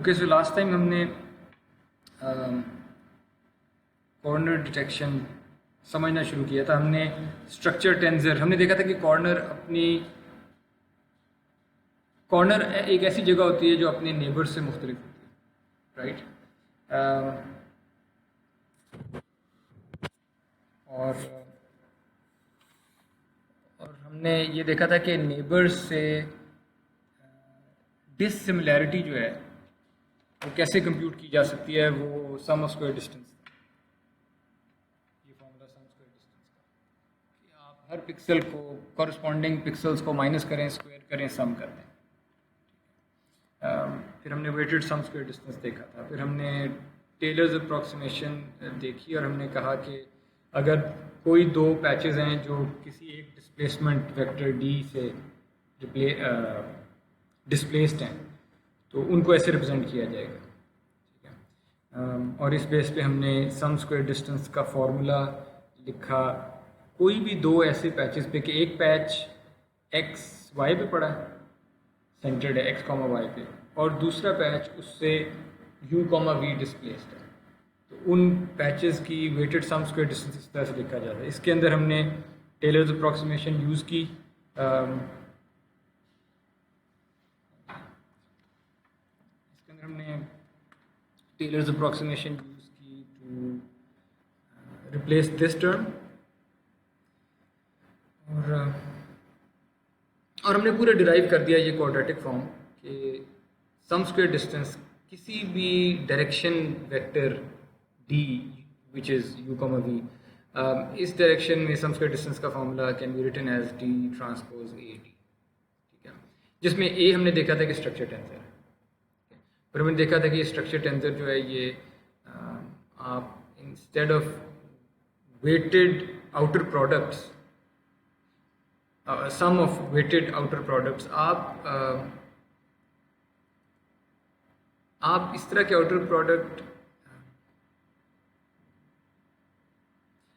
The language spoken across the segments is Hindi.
ओके, सो लास्ट टाइम हमने कॉर्नर डिटेक्शन समझना शुरू किया था। हमने स्ट्रक्चर टेंसर, हमने देखा था कि कॉर्नर एक ऐसी जगह होती है जो अपने नेबर से मुख्तलिफ होती है, राइट। और हमने ये देखा था कि नेबर्स से डिसिमिलैरिटी जो है वो कैसे कंप्यूट की जा सकती है। वो सम ऑफ स्क्वायर डिस्टेंस, ये फॉर्मूला सम स्क्वायर डिस्टेंस का, कि आप हर पिक्सल को कॉरस्पॉन्डिंग पिक्सल्स को माइनस करें, स्क्वायर करें, सम कर दें। फिर हमने वेटेड सम स्क्वायर डिस्टेंस देखा था। फिर हमने टेलर्स अप्रॉक्सीमेशन देखी और हमने कहा कि अगर कोई दो पैचेस हैं जो किसी एक डिस्प्लेसमेंट वेक्टर डी से डिस्प्लेस्ड हैं तो उनको ऐसे रिप्रेजेंट किया जाएगा, ठीक है। और इस बेस पे हमने सम स्क्वायर डिस्टेंस का फॉर्मूला लिखा कोई भी दो ऐसे पैचेस पे कि एक पैच एक्स वाई पे पड़ा है, सेंटर्ड है एक्स कॉमा वाई पे, और दूसरा पैच उससे यू कॉमा वी डिस्प्लेस्ड है, तो उन पैचेस की वेटेड सम स्क्वायर डिस्टेंस इस तरह से लिखा जाता है। इसके अंदर हमने टेलर्स अप्रॉक्सीमेशन यूज़ की। इसके अंदर हमने टेलर्स अप्रॉक्सीमेशन यूज़ की टू रिप्लेस दिस टर्म, और हमने पूरा डिराइव कर दिया ये क्वाड्रेटिक फॉर्म कि सम स्क्वायर डिस्टेंस किसी भी direction vector d which is u comma v, इस डायरेक्शन में सम स्क्वायर डिस्टेंस का formula can be written as d transpose a d, ठीक है। जिसमें ए हमने देखा था कि स्ट्रक्चर टेंसर है, पर हमने देखा था कि ये स्ट्रक्चर टेंसर जो है ये आप instead of weighted outer products, sum of weighted outer products, आप इस तरह के आउटर प्रोडक्ट,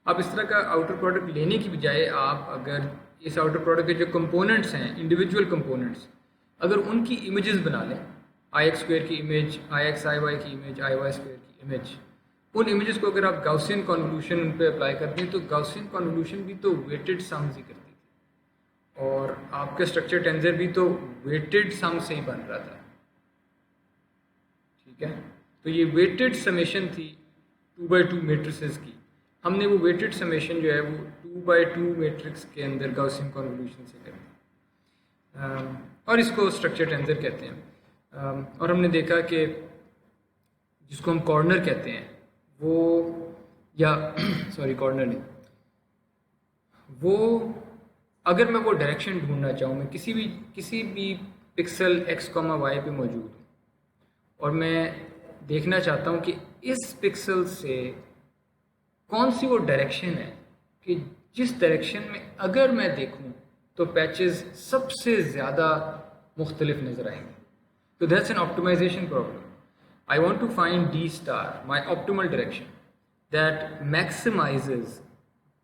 आप इस तरह का आउटर प्रोडक्ट लेने की बजाय आप अगर इस आउटर प्रोडक्ट के जो कंपोनेंट्स हैं, इंडिविजुअल कंपोनेंट्स, अगर उनकी इमेजेस बना लें, आई एक्स स्क्वायर की इमेज, आई एक्स आई वाई की इमेज, आई वाई स्क्वायर की इमेज, उन इमेजेस को अगर आप गाउसियन कॉन्वोल्यूशन उन पर अप्लाई करते हैं तो गाउसियन कॉन्वोल्यूशन भी तो वेटेड सम्स ही करती थी और आपका स्ट्रक्चर टेंसर भी तो वेटेड सम से ही बन रहा था, ठीक है। तो ये वेटेड समेशन थी 2x2 मैट्रिसेस की। हमने वो वेटेड समेशन जो है वो 2x2 मैट्रिक्स के अंदर गाउसियन कॉन्वोल्यूशन से कर दी, और इसको स्ट्रक्चर टेंसर कहते हैं। और हमने देखा कि जिसको हम कॉर्नर कहते हैं वो, या सॉरी कॉर्नर नहीं, वो अगर मैं वो डायरेक्शन ढूंढना चाहूँ, मैं किसी भी पिक्सल x, y पे मौजूद हूँ और मैं देखना चाहता हूँ कि इस पिक्सल से कौन सी वो डायरेक्शन है कि जिस डायरेक्शन में अगर मैं देखूँ तो पैचेस सबसे ज़्यादा मुख्तलिफ नज़र आएंगे। तो that's an optimisation problem. I want to find D star, my optimal direction, that maximizes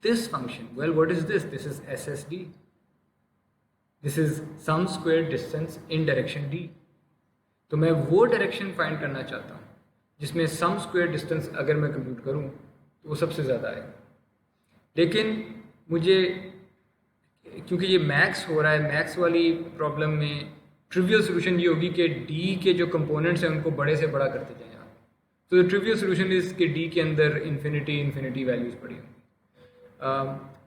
this function. Well, what is this? This is SSD. This is sum squared distance in direction D. तो मैं वो डायरेक्शन फाइंड करना चाहता हूँ जिसमें सम स्क्वायर डिस्टेंस अगर मैं कंप्यूट करूँ तो वो सबसे ज़्यादा आएगा। लेकिन मुझे, क्योंकि ये मैक्स हो रहा है, मैक्स वाली प्रॉब्लम में ट्रिवियल सोल्यूशन ये होगी कि डी के जो कंपोनेंट्स हैं उनको बड़े से बड़ा करते जाएं आप। तो ट्रिवियल सोल्यूशन इज कि डी के अंदर इन्फिनिटी वैल्यूज़ पड़ी होंगी।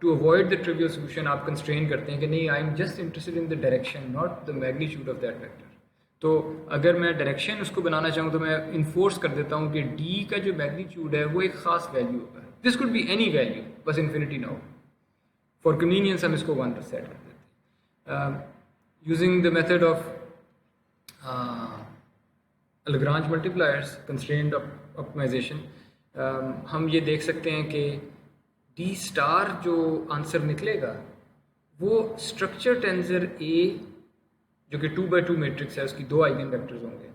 To avoid the trivial solution आप कंस्ट्रेन करते हैं कि नहीं, I am just interested in the direction, not the magnitude of that vector. तो अगर मैं डायरेक्शन उसको बनाना चाहूँ तो मैं इन्फोर्स कर देता हूँ कि डी का जो मैग्नीट्यूड है वो एक ख़ास वैल्यू होगा। This could be any value, बस इन्फिनिटी ना हो। फॉर कन्वीनियंस हम इसको 1 पर सेट कर देते हैं। Using the method of Lagrange multipliers, constrained optimization, हम ये देख सकते हैं कि डी स्टार जो आंसर निकलेगा वो स्ट्रक्चर टेंसर ए जो कि 2x2 मैट्रिक्स है उसकी 2 आइगन वेक्टर्स होंगे,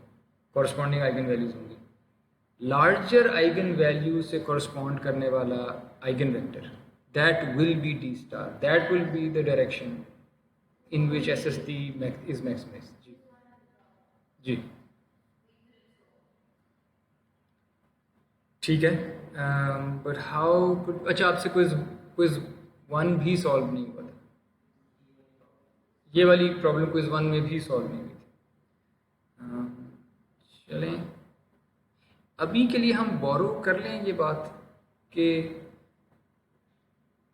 कॉरस्पॉन्डिंग आइगन वैल्यूज होंगी। लार्जर आइगन वैल्यू से कॉरस्पॉन्ड करने वाला eigen vector, that will be D star, that will be the direction in which SSD is maximized. जी ठीक है, बट हाउ कुड, अच्छा आपसे क्विज क्विज वन भी सॉल्व नहीं हुआ था, ये वाली प्रॉब्लम क्विज वन में भी सॉल्व नहीं हुई थी। चलें, अभी के लिए हम बोरो कर लें ये बात कि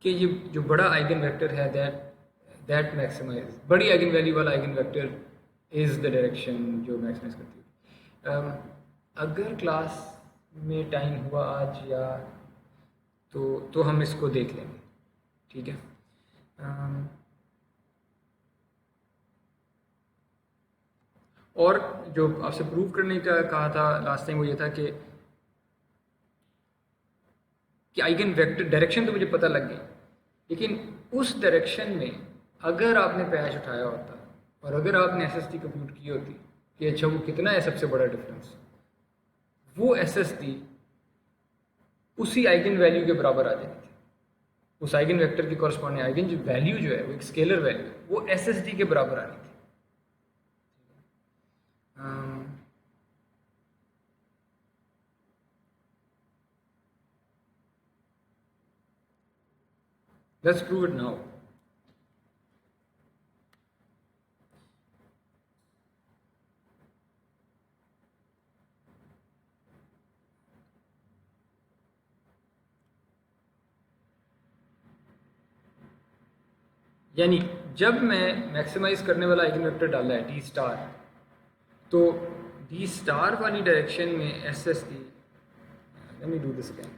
ये जो बड़ा आइगन वेक्टर है दैट मैक्सिमाइज, बड़ी आइगन वैल्यू वाला eigen vector is the direction जो मैक्सिमाइज करती है। अगर क्लास में टाइम हुआ आज या तो हम इसको देख लेंगे, ठीक है। और जो आपसे प्रूव करने का कहा था लास्ट टाइम वो ये था कि आइगन वेक्टर डायरेक्शन तो मुझे पता लग गई, लेकिन उस डायरेक्शन में अगर आपने पैच उठाया होता और अगर आपने एसएसटी कंप्यूट की होती कि अच्छा वो कितना है सबसे बड़ा डिफरेंस, वो एसएसटी उसी आइगन वैल्यू के बराबर आ जाती थी। उस आइगन वेक्टर की कॉरस्पॉन्डिंग आइगन जो वैल्यू जो है वो एक स्केलर वैल्यू है, वो एसएसटी के बराबर आनी थी। Let's prove it now. यानी जब मैं मैक्सिमाइज करने वाला आइगन वेक्टर डाला है डी स्टार, तो डी स्टार वाली डायरेक्शन में S S D, let me do this again.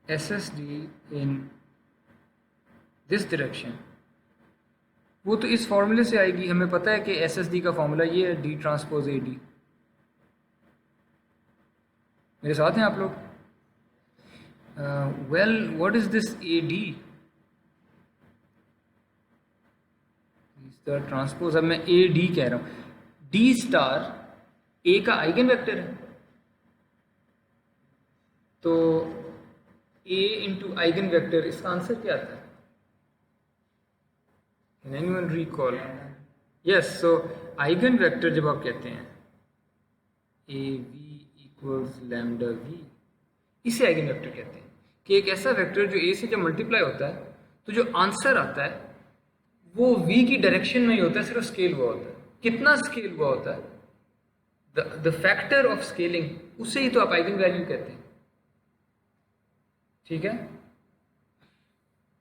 SSD in this direction, वो तो इस फॉर्मूले से आएगी। हमें पता है कि SSD का फॉर्मूला ये है डी ट्रांसपोज AD। मेरे साथ हैं आप लोग? Well what is this AD? Transpose, अब मैं AD कह रहा हूं। डी स्टार A का आइगन वेक्टर है, तो A इंटू आइगन वेक्टर, इसका आंसर क्या आता है? Can anyone recall? Yes, so eigen vector जब आप कहते हैं AV इक्वल्स लैम्डा V, इसे आइगन वेक्टर कहते हैं कि एक ऐसा वेक्टर जो A से जब मल्टीप्लाई होता है तो जो आंसर आता है वो V की डायरेक्शन में ही होता है, सिर्फ स्केल हुआ होता है। कितना स्केल हुआ होता है, द फैक्टर ऑफ स्केलिंग, उसे ही तो आप आइगन वैल्यू कहते हैं, ठीक है।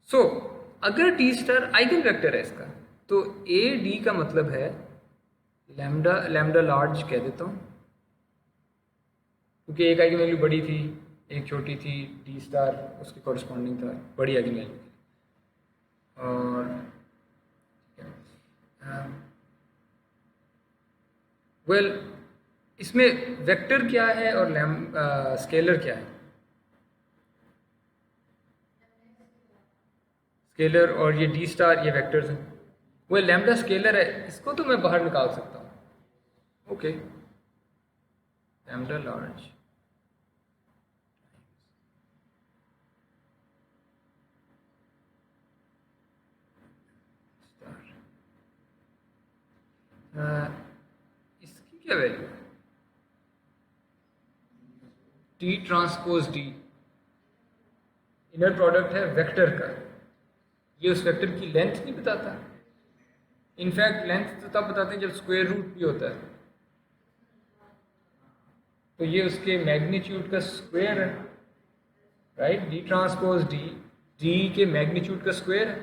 सो अगर डी स्टार आइगन वेक्टर है इसका, तो ए डी का मतलब है लैम्डा लार्ज कह देता हूं, क्योंकि एक आइगन वैल्यू बड़ी थी एक छोटी थी, डी स्टार उसके कॉरस्पॉन्डिंग था बड़ी आइगन वैल्यू। और वेल इसमें वेक्टर क्या है और स्केलर क्या है? स्केलर और ये डी स्टार ये वेक्टर्स हैं। वो लैम्डा स्केलर है, इसको तो मैं बाहर निकाल सकता हूँ। ओके, लैम्डा लार्ज इसकी क्या वैल्यू है? T transpose D inner product है वेक्टर का, ये उस वेक्टर की लेंथ नहीं बताता। इनफैक्ट लेंथ तो तब बताते हैं जब स्क्वायर रूट भी होता है, तो ये उसके मैग्नीट्यूड का स्क्वायर है, राइट। डी ट्रांसपोज डी के मैग्नीट्यूड का स्क्वायर है।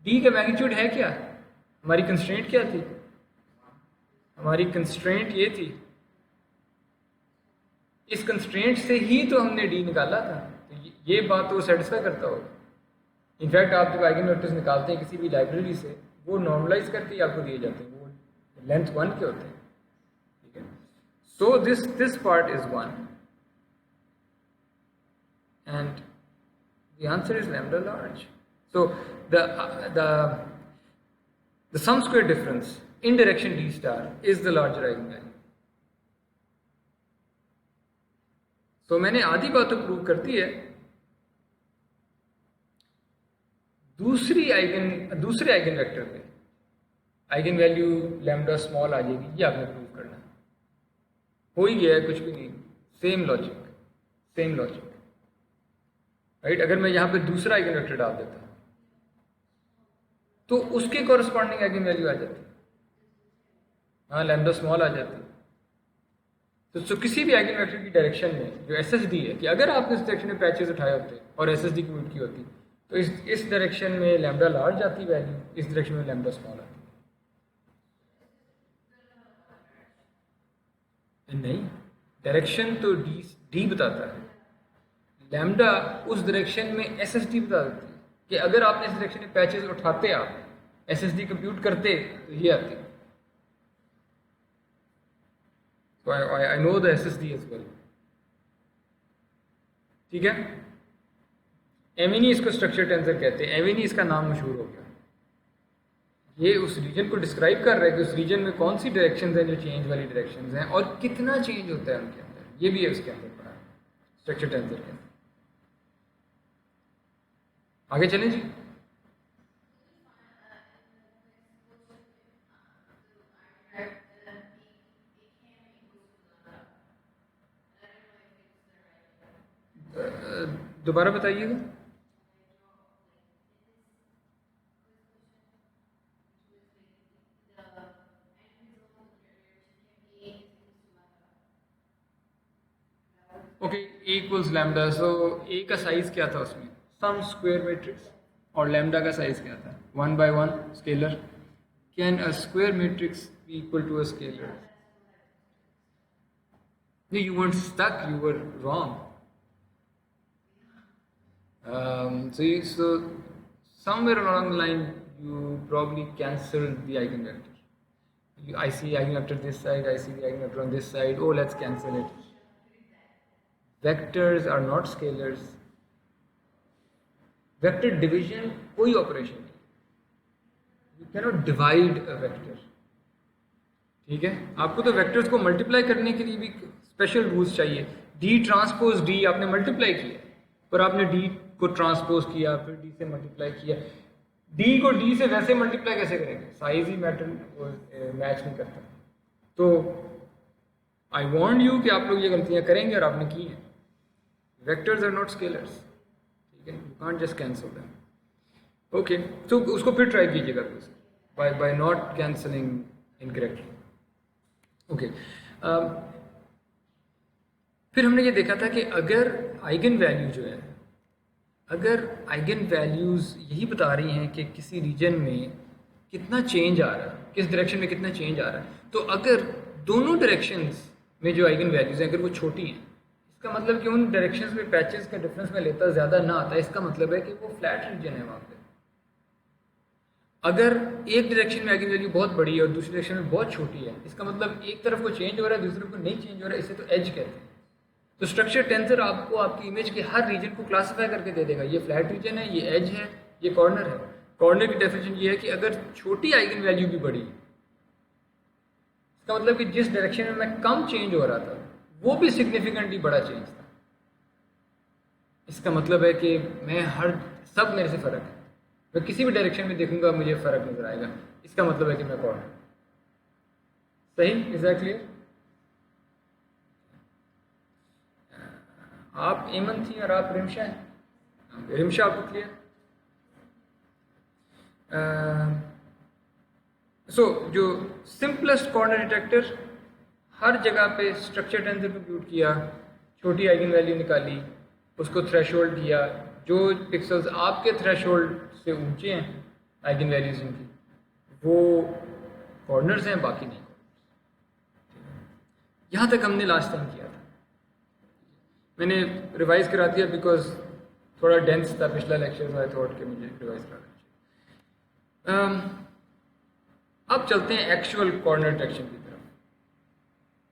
डी का मैग्नीट्यूड है क्या? हमारी कंस्ट्रेंट क्या थी? हमारी कंस्ट्रेंट ये थी, इस कंस्ट्रेंट से ही तो हमने डी निकाला था, तो ये बात तो सेटिस्फाई करता होगा। इनफैक्ट आप जब आइगन वेक्टर्स निकालते हैं किसी भी लाइब्रेरी से, वो नॉर्मलाइज करके ही आपको दिए जाते हैं, वो लेंथ 1 के होते हैं, ठीक है। So this part is 1 and the answer is lambda large. So the sum square difference in direction d star is the larger eigenvalue. तो मैंने आधी बात तो प्रूव कर दी है, दूसरे आइगन वेक्टर पे आइगन वैल्यू लैम्डा स्मॉल आ जाएगी, ये आपने प्रूव करना है। हो ही गया है, कुछ भी नहीं, सेम लॉजिक राइट। अगर मैं यहाँ पे दूसरा आइगन वेक्टर डाल देता तो उसके कॉरस्पॉन्डिंग आइगन वैल्यू आ जाती, हाँ लैम्डा स्मॉल आ जाती। तो किसी भी आइगन वेक्टर की डायरेक्शन में जो एसएसडी है, कि अगर आपने इस डायरेक्शन में पैचेस उठाए होते और एसएसडी की उल्टी होती तो इस डायरेक्शन में लैम्डा लार्ज आती वैल्यू, इस डायरेक्शन में लैम्डा स्मॉल आती। नहीं, डायरेक्शन तो डी बताता है, लैम्डा उस डायरेक्शन में एसएसडी बता देती है कि अगर आपने इस डायरेक्शन में पैचेस उठाते, आप एसएसडी कंप्यूट करते तो ये आती। So I know the SSD as well. ठीक है, एमिनी इसको स्ट्रक्चर टेंसर कहते हैं। एमिनी इसका नाम मशहूर हो गया, ये उस रीजन को डिस्क्राइब कर रहा है कि उस रीजन में कौन सी डायरेक्शंस हैं जो चेंज वाली डायरेक्शंस हैं और कितना चेंज होता है उनके अंदर, ये भी है उसके अंदर पढ़ा है स्ट्रक्चर टेंसर के अंदर। आगे चलें जी। दोबारा बताइएगा। Okay, A equals lambda, so A का साइज क्या था उसमें, सम स्क्वायर मैट्रिक्स, और लैम्डा का साइज क्या था, 1/1 scalar. Can a square matrix be equal to a scalar? No, you weren't stuck, you were wrong. So somewhere along the line you probably cancelled the eigenvector. I see eigenvector this side, I see the eigenvector on this side, oh let's cancel it. Vectors are not scalars. Vector division कोई ऑपरेशन नहीं, you cannot divide a vector. ठीक है, आपको तो वेक्टर्स को मल्टीप्लाई करने के लिए भी स्पेशल रूल्स चाहिए। डी ट्रांसपोज डी आपने मल्टीप्लाई किया, पर आपने डी को ट्रांसपोज किया, फिर डी से मल्टीप्लाई किया। डी को डी से वैसे मल्टीप्लाई कैसे करेंगे, साइज ही मैच नहीं करता। तो आई वांट यू कि आप लोग ये गलतियां करेंगे और आपने की हैं। वेक्टर्स आर नॉट स्केलर्स, ठीक है, you can't just cancel them. Okay, तो उसको फिर ट्राई कीजिएगा by not cancelling incorrectly. Okay, फिर हमने ये देखा था कि अगर आइगन वैल्यू जो है, अगर आइगन वैल्यूज़ यही बता रही हैं कि किसी रीजन में कितना चेंज आ रहा है, किस डायरेक्शन में कितना चेंज आ रहा है, तो अगर दोनों डायरेक्शंस में जो आइगन वैल्यूज़ हैं अगर वो छोटी हैं, इसका मतलब कि उन डायरेक्शंस में पैचेस का डिफरेंस में लेता ज़्यादा ना आता है, इसका मतलब है कि वो फ्लैट रीजन है वहाँ पे। अगर एक डायरेक्शन में आइगन वैल्यू बहुत बड़ी है और दूसरी डायरेक्शन में बहुत छोटी है, इसका मतलब एक तरफ को चेंज हो रहा है दूसरी तरफ को नहीं चेंज हो रहा है, इसे तो एज कहते हैं। तो स्ट्रक्चर टेंसर आपको आपकी इमेज के हर रीजन को क्लासिफाई करके दे देगा, ये फ्लैट रीजन है, ये एज है, ये कॉर्नर है। कॉर्नर की डेफिनेशन ये है कि अगर छोटी आइगन वैल्यू भी बड़ी, इसका मतलब कि जिस डायरेक्शन में मैं कम चेंज हो रहा था वो भी सिग्निफिकेंटली बड़ा चेंज था। इसका मतलब है कि मैं सब मेरे से फ़र्क है, मैं किसी भी डायरेक्शन में देखूंगा मुझे फ़र्क नजर आएगा, इसका मतलब है कि मैं कॉर्नर। सही, इज दैट क्लियर? आप एमन थी और आप रिमशा हैं। रिमशा आपको क्लियर? जो सिंपलेस्ट कॉर्नर डिटेक्टर, हर जगह पे स्ट्रक्चर टेंसर कंप्यूट किया, छोटी आइगन वैल्यू निकाली, उसको थ्रेशोल्ड किया, जो पिक्सल्स आपके थ्रेशोल्ड से ऊंचे हैं आइगन वैल्यूज इनकी, वो कॉर्नर्स हैं, बाकी नहीं। यहाँ तक हमने लास्ट टाइम किया था, मैंने रिवाइज करा दिया बिकॉज थोड़ा डेंस था पिछला लेक्चर, आई थॉट कि मुझे रिवाइज कराना चाहिए। अब चलते हैं एक्चुअल कॉर्नर डिटेक्शन की तरफ,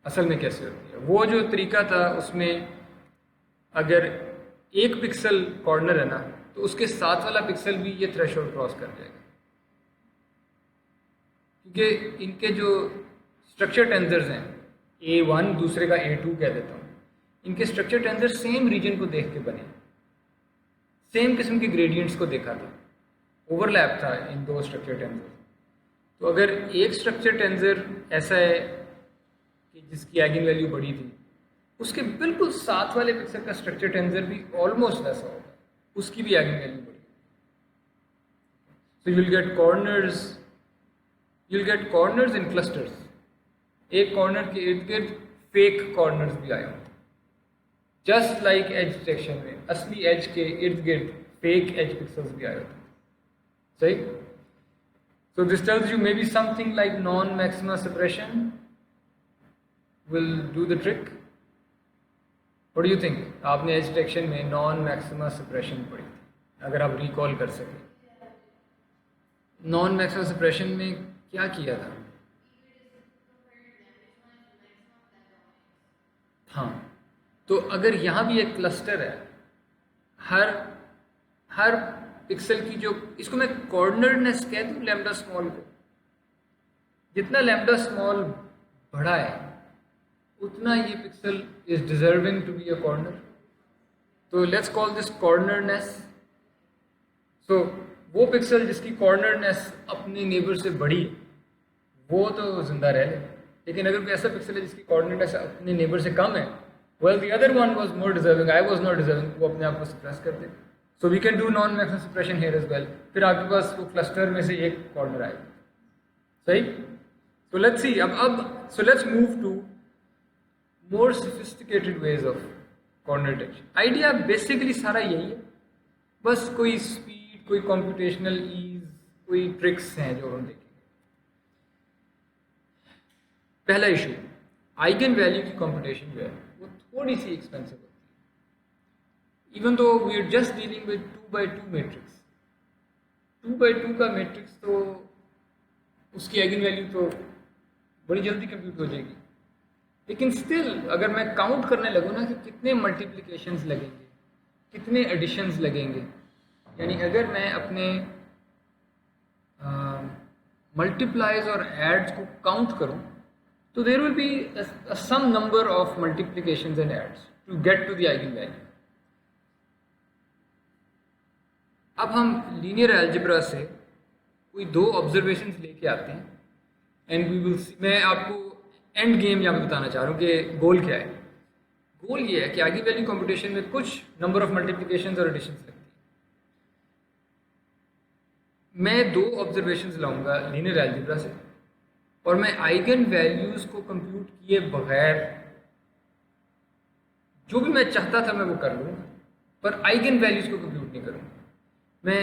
असल में कैसे होती है। वो जो तरीका था उसमें अगर एक पिक्सल कॉर्नर है ना, तो उसके साथ वाला पिक्सल भी ये थ्रेशोल्ड क्रॉस कर जाएगा, क्योंकि इनके जो स्ट्रक्चर टेंसर्स हैं A1, दूसरे का A2 कह देता हूँ, इनके स्ट्रक्चर टेंसर सेम रीजन को देख के बने, सेम किस्म के ग्रेडियंट्स को देखा था, ओवरलैप था इन दो स्ट्रक्चर टेंसर। तो अगर एक स्ट्रक्चर टेंसर ऐसा है कि जिसकी आइगन वैल्यू बड़ी थी, उसके बिल्कुल साथ वाले पिक्सल का स्ट्रक्चर टेंसर भी ऑलमोस्ट वैसा होगा, उसकी भी आइगन वैल्यू बड़ी। सो you'll get corners in clusters। एक कॉर्नर के इर्द गिर्द फेक कॉर्नर्स भी आए होंगे, जस्ट लाइक एज डिटेक्शन में असली एज के इर्द गिर्द फेक एज पिक्सल्स भी आए होते हैं, सही। So this tells you may be something like non maxima suppression will do the trick. What do you think? आपने एज डिटेक्शन में नॉन मैक्सिमा सप्रेशन पढ़ी थी, अगर आप रिकॉल कर सकें। नॉन मैक्सिमा सप्रेशन में क्या किया था? हाँ, तो अगर यहाँ भी एक क्लस्टर है, हर पिक्सल की जो, इसको मैं कॉर्नरनेस कह दूँ लैम्डा स्मॉल को, जितना लैम्डा स्मॉल बड़ा है उतना ये pixel is deserving to be a corner. तो let's call this cornerness. So वो पिक्सल जिसकी कॉर्नरनेस अपने नेबर से बड़ी, वो तो जिंदा रह ले, लेकिन अगर कोई ऐसा पिक्सल है जिसकी कोऑर्डिनेट अपने नेबर से कम है, well the other one was more deserving, I was not deserving, वो अपने आप को सप्रेस कर दे। So we can do non maximum suppression here as well. फिर आपके पास वो क्लस्टर में से एक कॉर्नर आएगा, सही। So let's see so let's move to more sophisticated ways of corner detection. Idea basically सारा यही है, बस कोई स्पीड, कोई कॉम्प्यूटेशनल ईज, कोई ट्रिक्स हैं जो हम देखेंगे। पहला इशू, आइगन वैल्यू की कंप्यूटेशन जो है वो थोड़ी सी एक्सपेंसिव होती है, even though we are just dealing with 2x2 matrix. 2x2 का मैट्रिक्स तो उसकी आइगन वैल्यू तो बड़ी जल्दी कंप्यूट हो जाएगी, लेकिन स्टिल अगर मैं काउंट करने लगूँ ना कि कितने मल्टीप्लिकेशंस लगेंगे, कितने एडिशंस लगेंगे, यानी अगर मैं अपने मल्टीप्लाइज और एड्स को काउंट करूँ तो there will be some number of multiplications and adds to get to the eigen value. अब हम लीनियर अलजेब्रा से कोई दो ऑब्जर्वेशंस लेके आते हैं एंड वी विल सी। मैं आपको एंड गेम यहाँ पे बताना चाह रहा हूँ कि गोल क्या है। गोल ये है कि आइगन वैल्यू कंप्यूटेशन में कुछ नंबर ऑफ मल्टीप्लिकेशंस और एडिशंस लगती है। मैं दो ऑब्जर्वेशंस लाऊंगा लीनियर अलजेब्रा से और मैं आइगन वैल्यूज को कंप्यूट किए बगैर जो भी मैं चाहता था मैं वो कर लूँगा, पर आइगन वैल्यूज को कंप्यूट नहीं करूँगा। मैं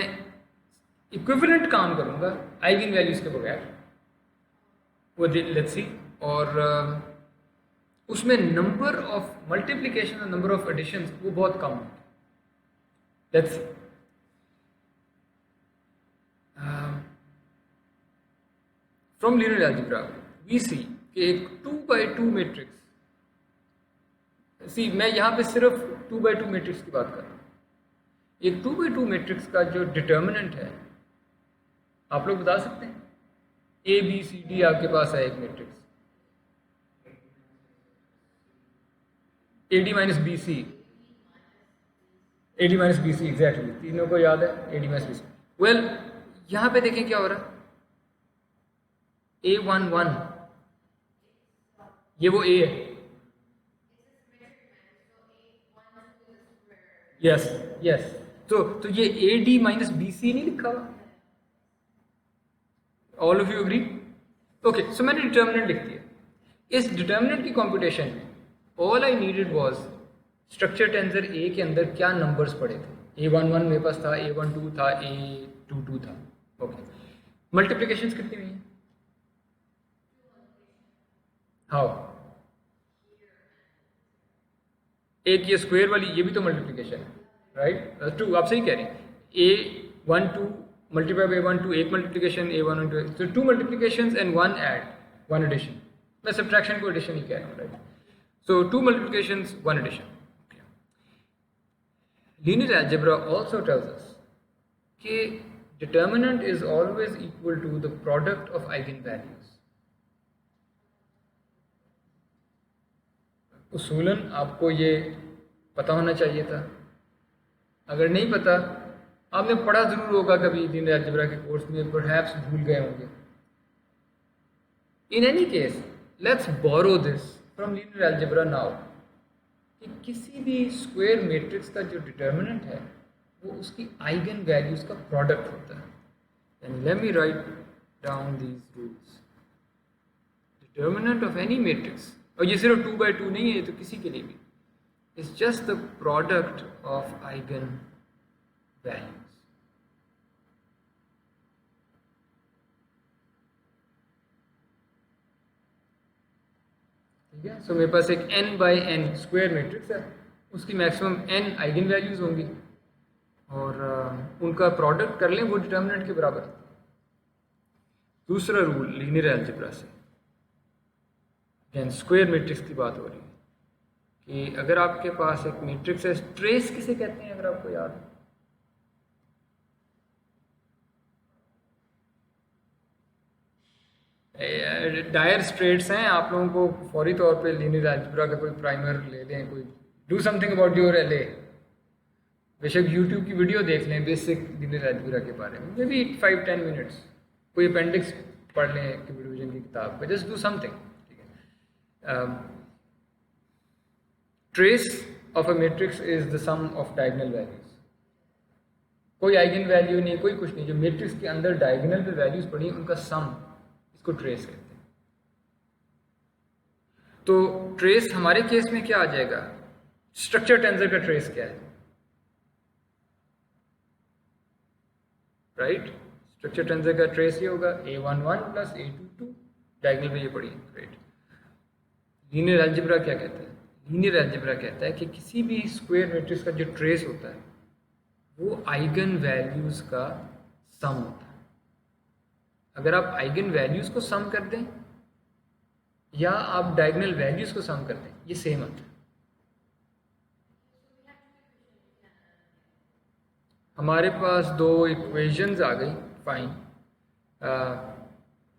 इक्विवेलेंट काम करूँगा आइगन वैल्यूज के बगैर, वो लेट्स सी। और उसमें नंबर ऑफ मल्टीप्लिकेशन और नंबर ऑफ एडिशंस वो बहुत कम होंगे। Let's see. From linear algebra we see कि एक 2x2 मैट्रिक्स, सी मैं यहाँ पे सिर्फ 2x2 मैट्रिक्स की बात कर रहा हूँ। एक 2x2 मैट्रिक्स का जो डिटर्मिनेंट है, आप लोग बता सकते हैं? ए बी सी डी आपके पास है एक matrix, A D minus B C, A D minus B C, exactly, तीनों को याद है, A D minus B C. Well यहाँ पे देखें क्या हो रहा है, A11 ये वो A है, यस यस। तो ये AD माइनस BC नहीं लिखा हुआ? All of you agree? Okay, so मैंने डिटर्मिनेंट लिख दिया। इस डिटर्मिनेंट की कंप्यूटेशन में all I needed was structure tensor A के अंदर क्या नंबर्स पड़े थे। A11 मेरे पास था, A12 था, A22 था। ओके, मल्टीप्लिकेशंस कितनी हुई हैं? हाउ? एक ये स्क्वायर वाली ये भी तो मल्टीप्लिकेशन है, राइट? ट्रू, आप सही कह रहे हैं। A12 मल्टीप्लाई बाई A12 एक मल्टीप्लिकेशन, A1 तो 2 मल्टीप्लिकेशंस एंड 1 ऐड, 1 एडिशन। मैं सब्ट्रैक्शन को एडिशन ही कह रहा हूँ, right? So 2 multiplications 1 addition. Linear algebra also tells us कि determinant is always equal to the product of eigenvalues. उसूलन आपको ये पता होना चाहिए था। अगर नहीं पता, आपने पढ़ा ज़रूर होगा कभी लीनियर अलजेब्रा के कोर्स में, परहैप्स भूल गए होंगे। In any case let's borrow this from linear algebra now, कि किसी भी स्क्वायर मैट्रिक्स का जो डिटर्मिनेंट है वो उसकी आइगन वैल्यूज का प्रोडक्ट होता है। यानी let me write down these rules. Determinant of any matrix, और ये सिर्फ 2 by 2 नहीं है, ये तो किसी के लिए भी, is just the product of eigen values. ठीक है, सो मेरे पास एक n by n square matrix है, उसकी मैक्सिमम n आइगन वैल्यूज होंगी और उनका प्रोडक्ट कर लें वो डिटर्मिनेंट के बराबर। दूसरा रूल लीनियर अलजेब्रा से, अगेन स्क्वायर मैट्रिक्स की बात हो रही है, कि अगर आपके पास एक मैट्रिक्स है, ट्रेस किसे कहते हैं अगर आपको याद है? डायर स्ट्रेट्स हैं, आप लोगों को फौरी तौर पे लीनियर अलजेब्रा का कोई प्राइमर ले लें, कोई do something about your LA, बेशक यूट्यूब की वीडियो देख लें बेसिक लीनियर अलजेब्रा के बारे में, मे बी 5-10 मिनट्स, कोई अपेंडिक्स पढ़ लें कंप्यूटर विजन की किताब का, जस्ट डू समथिंग। ठीक है, trace of a matrix is the sum of diagonal values. कोई आइगन वैल्यू नहीं, कोई कुछ नहीं, जो मैट्रिक्स के अंदर डायगोनल पे वैल्यूज पड़ी उनका सम, इसको ट्रेस कहते हैं। तो ट्रेस हमारे केस में क्या आ जाएगा? स्ट्रक्चर टेंसर का ट्रेस क्या है? राइट, स्ट्रक्चर टेंसर का ट्रेस ये होगा a11 प्लस a22, डायगोनल पे ये पड़ी है। राइट, लीनियर अलजेब्रा क्या कहता है? लीनियर अलजेब्रा कहता है कि किसी भी स्क्वायर मैट्रिक्स का जो ट्रेस होता है वो आइगन वैल्यूज का सम होता है। अगर आप आइगन वैल्यूज को सम कर दें या आप डायगोनल वैल्यूज को सम कर दें, ये सेम आता है। हमारे पास दो इक्वेशंस आ गई, फाइन,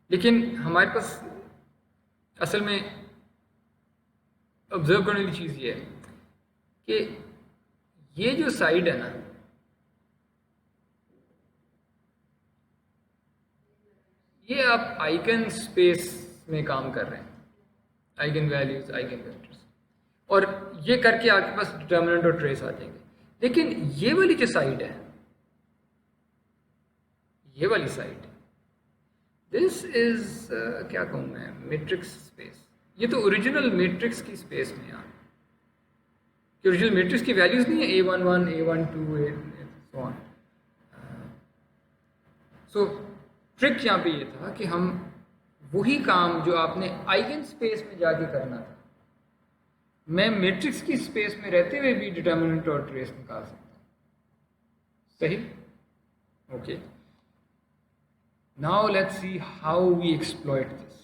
लेकिन हमारे पास असल में ऑब्जर्व करने की चीज़ ये है कि ये जो साइड है ना, ये आप आइगन स्पेस में काम कर रहे हैं, आइगन वैल्यूज, आइगन वेक्टर्स, और ये करके आपके पास डिटर्मिनेंट और ट्रेस आ जाएंगे। लेकिन ये वाली जो साइड है, ये वाली साइड, दिस इज क्या कहूँ मैं, मैट्रिक्स स्पेस। ये तो ओरिजिनल मैट्रिक्स की स्पेस में आ, कि ओरिजिनल मैट्रिक्स की वैल्यूज नहीं है a11, a12, so on। So trick यहाँ पे ये था कि हम वही काम जो आपने आइगन स्पेस में जाके करना था, मैं मैट्रिक्स की स्पेस में रहते हुए भी डिटर्मिनेंट और ट्रेस निकाल सकता हूँ। सही? Okay, now let's see how we exploit this.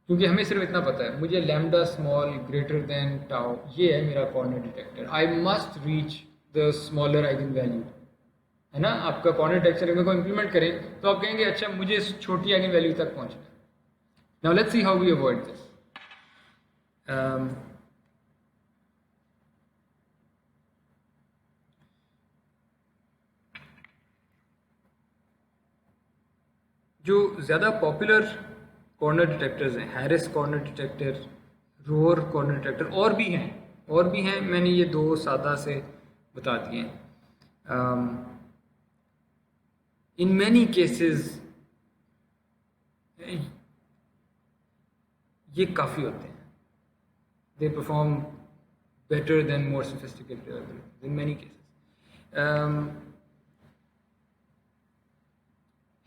क्योंकि हमें सिर्फ इतना पता है, मुझे lambda small greater than tau, ये है मेरा corner detector. I must reach the smaller eigen value, है ना। आपका कॉर्नर डिटेक्टर को इंप्लीमेंट करें तो आप कहेंगे अच्छा मुझे इस छोटी आइगन वैल्यू तक पहुंचना है। Now let's see how we avoid this. जो ज़्यादा पॉपुलर कॉर्नर डिटेक्टर्स हैं, हैरिस कॉर्नर डिटेक्टर, रोर कॉर्नर डिटेक्टर, और भी हैं, मैंने ये दो सादा से बता दिए हैं। इन मैनी केसेस ये काफ़ी होते हैं, they perform better than more sophisticated algorithms in many cases.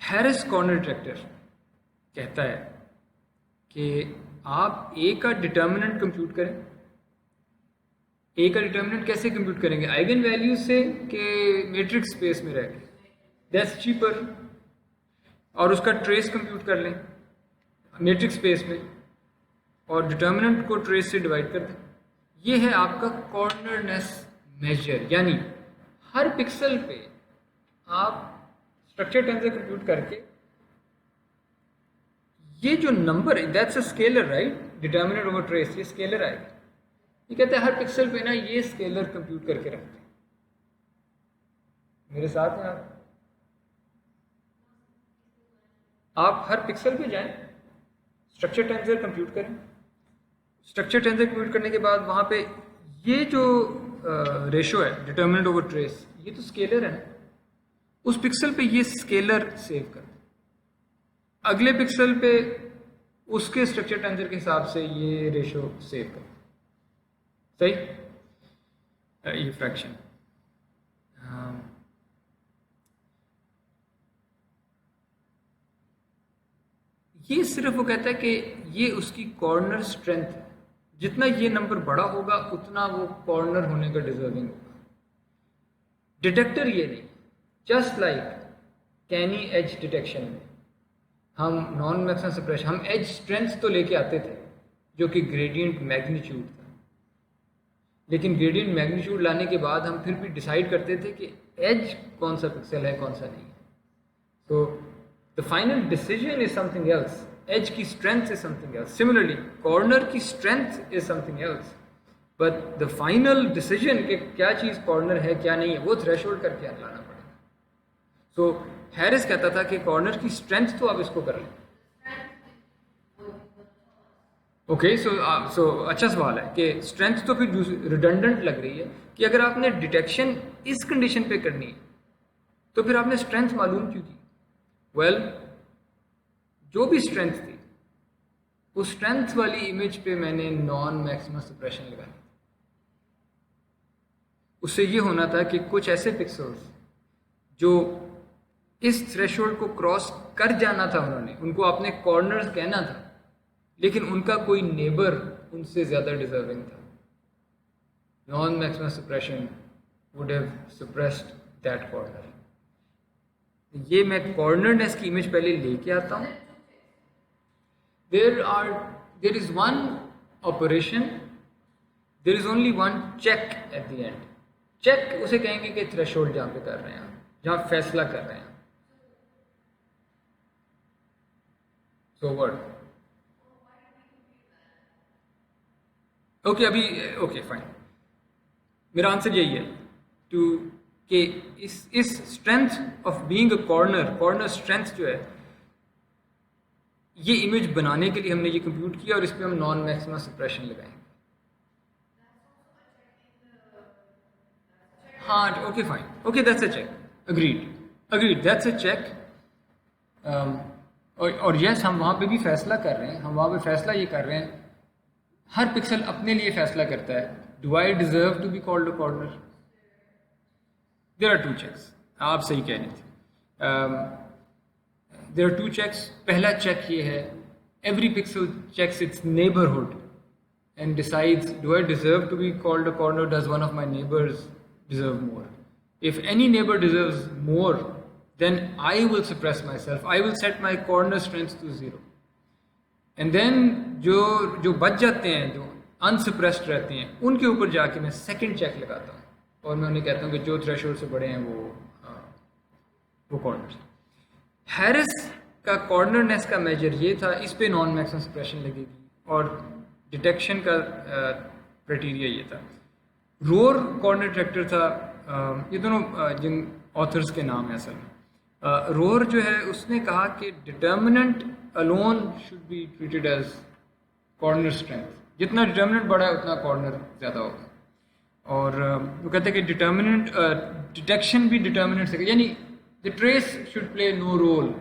Harris corner detector कहता है कि आप ए का डिटर्मिनेंट कंप्यूट करें। ए का डिटर्मिनेंट कैसे कंप्यूट करेंगे? आइगन वैल्यू से कि मैट्रिक्स स्पेस में रह के, दैट्स चीपर। और उसका ट्रेस कंप्यूट कर लें मैट्रिक्स स्पेस में, और डिटर्मिनेंट को ट्रेस से डिवाइड कर दें। ये है आपका कॉर्नरनेस मेजर, यानी हर पिक्सल पे आप स्ट्रक्चर टेंसर कंप्यूट करके ये जो नंबर है, that's a scalar right, determinant over trace, ये स्केलर आएगा। ये कहते हैं हर पिक्सल पे ना ये स्केलर कंप्यूट करके रखते हैं। मेरे साथ हैं आप हर पिक्सल पे जाएं, स्ट्रक्चर टेंसर कंप्यूट करें। स्ट्रक्चर टेंसर कंप्यूट करने के बाद वहाँ पे ये जो रेशो है डिटर्मिनेंट ओवर ट्रेस, ये तो स्केलर है ना, उस पिक्सल पे ये स्केलर सेव कर, अगले पिक्सल पे उसके स्ट्रक्चर टेंसर के हिसाब से ये रेशो सेव कर। सही, ये फ्रैक्शन। ये सिर्फ वो कहता है कि ये उसकी कॉर्नर स्ट्रेंथ है, जितना ये नंबर बड़ा होगा उतना वो कॉर्नर होने का डिजर्विंग होगा। डिटेक्टर ये नहीं, जस्ट लाइक कैनी एज डिटेक्शन में हम नॉन मैक्सिमम सप्रेशन, हम एज स्ट्रेंथ तो लेके आते थे जो कि ग्रेडियंट मैग्नीट्यूड था, लेकिन ग्रेडियंट मैग्नीट्यूड लाने के बाद हम फिर भी डिसाइड करते थे कि एज कौन सा पिक्सल है कौन सा नहीं है। तो the final decision is something else, edge की strength is something else, similarly corner की strength is something else, but the final decision कि क्या चीज़ कॉर्नर है क्या नहीं है वो थ्रेशोल्ड करके लाना पड़ेगा। सो हैरिस कहता था कि कॉर्नर की स्ट्रेंथ तो आप इसको कर लें। ओके, सो अच्छा सवाल है कि स्ट्रेंथ तो फिर रिडंडेंट लग रही है कि अगर आपने डिटेक्शन इस कंडीशन पे करनी है तो फिर आपने स्ट्रेंथ मालूम क्यों की? वेल, जो भी स्ट्रेंथ थी उस स्ट्रेंथ वाली इमेज पे मैंने नॉन मैक्सिमम सप्रेशन लगाई। उससे ये होना था कि कुछ ऐसे पिक्सल्स जो इस थ्रेशोल्ड को क्रॉस कर जाना था, उनको आपने कॉर्नर्स कहना था, लेकिन उनका कोई नेबर उनसे ज़्यादा डिजर्विंग था। Non maximum suppression would have suppressed that corner. ये मैं कॉर्नरनेस की इमेज पहले लेके आता हूँ। There is one operation, there is only one check at the end. Check उसे कहेंगे कि थ्रेशोल्ड जहाँ पे कर रहे हैं, जहाँ फैसला कर रहे हैं। सो वर्ड ओके, अभी ओके फाइन, मेरा आंसर यही है टू कि इस strength of being a corner strength जो है, ये इमेज बनाने के लिए हमने ये कंप्यूट किया और इस पर हम नॉन मैक्सिमम सप्रेशन लगाएंगे। हाँ okay fine, okay that's a check, agreed that's a check. और यस, हम वहाँ पे भी फैसला कर रहे हैं, हम वहाँ पे फैसला ये कर रहे हैं, हर पिक्सल अपने लिए फैसला करता है, do I deserve to be called a corner? There are two checks, आप सही कह रही थी। There are two checks. पहला चेक ये है, every pixel checks its neighbourhood and decides do I deserve to be called a corner, does one of my neighbours deserve more? If any neighbour deserves more then I will suppress myself, I will set my corner strength to 0, and then जो बच जाते हैं, जो unsuppressed रहते हैं, उनके ऊपर जाके मैं सेकंड चेक लगाता हूँ और मैं उन्हें कहता हूँ कि जो थ्रेशोल्ड से बड़े हैं वो कॉर्नर। हैरिस का कॉर्नरनेस का मेजर ये था, इस पे नॉन मैक्सिमम सप्रेशन लगेगी, और डिटेक्शन का क्राइटेरिया ये था। रोर कॉर्नर डिटेक्टर था, ये दोनों जिन ऑथर्स के नाम हैं असल में। रोर जो है उसने कहा कि determinant alone should be treated as corner strength, जितना डिटर्मिनेंट बड़ा है उतना कॉर्नर ज़्यादा होगा। और वो कहते हैं कि डिटर्मिनेंट डिटेक्शन भी डिटर्मिनेंट से, यानी the trace should play no role.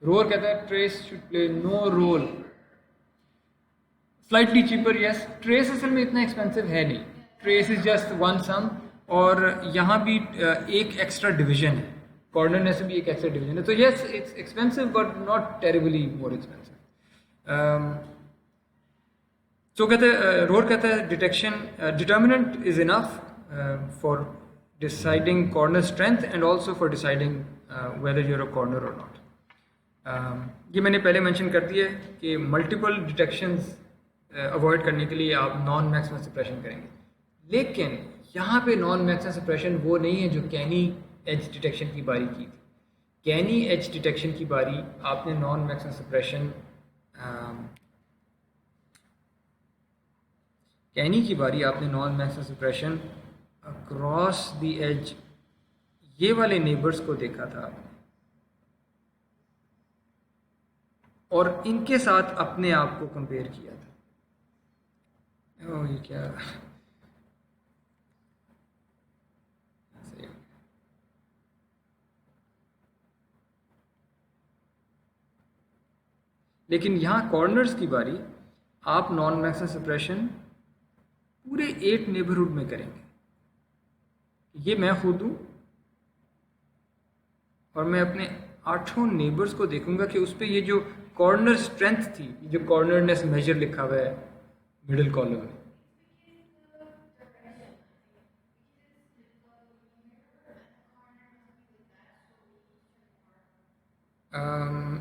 रोर कहता है trace should play no role. Slightly cheaper, yes, trace असल में इतना एक्सपेंसिव है नहीं, trace is just one sum, और यहाँ भी एक एक्स्ट्रा डिवीजन है, कॉर्नरनेस से भी एक एक्स्ट्रा डिवीजन है, तो yes it's expensive but not terribly more expensive. तो कहते हैं, रोर कहता है detection determinant is enough for deciding corner strength and also for deciding weather you're a corner और नॉट। ये मैंने पहले मेंशन कर दिया कि मल्टीपल डिटेक्शंस अवॉइड करने के लिए आप नॉन मैक्सिमम सप्रेशन करेंगे, लेकिन यहाँ पे नॉन मैक्सिमम सप्रेशन वो नहीं है जो कैनी एज डिटेक्शन की बारी की थी। कैनी एज डिटेक्शन की बारी आपने नॉन मैक्सिमम सप्रेशन कैनी की बारी, आपने non maximum suppression across the edge ये वाले नेबर्स को देखा था आपने, और इनके साथ अपने आप को कंपेयर किया था। ओह ये क्या लेकिन यहाँ कॉर्नर्स की बारी आप नॉन मैक्सिमम सप्रेशन पूरे 8 नेबरहुड में करेंगे। ये मैं खुद हूँ और मैं अपने 8 नेबर्स को देखूंगा कि उस पर ये जो कॉर्नर स्ट्रेंथ थी, जो कॉर्नरनेस मेजर लिखा हुआ है मिडिल कॉलम में,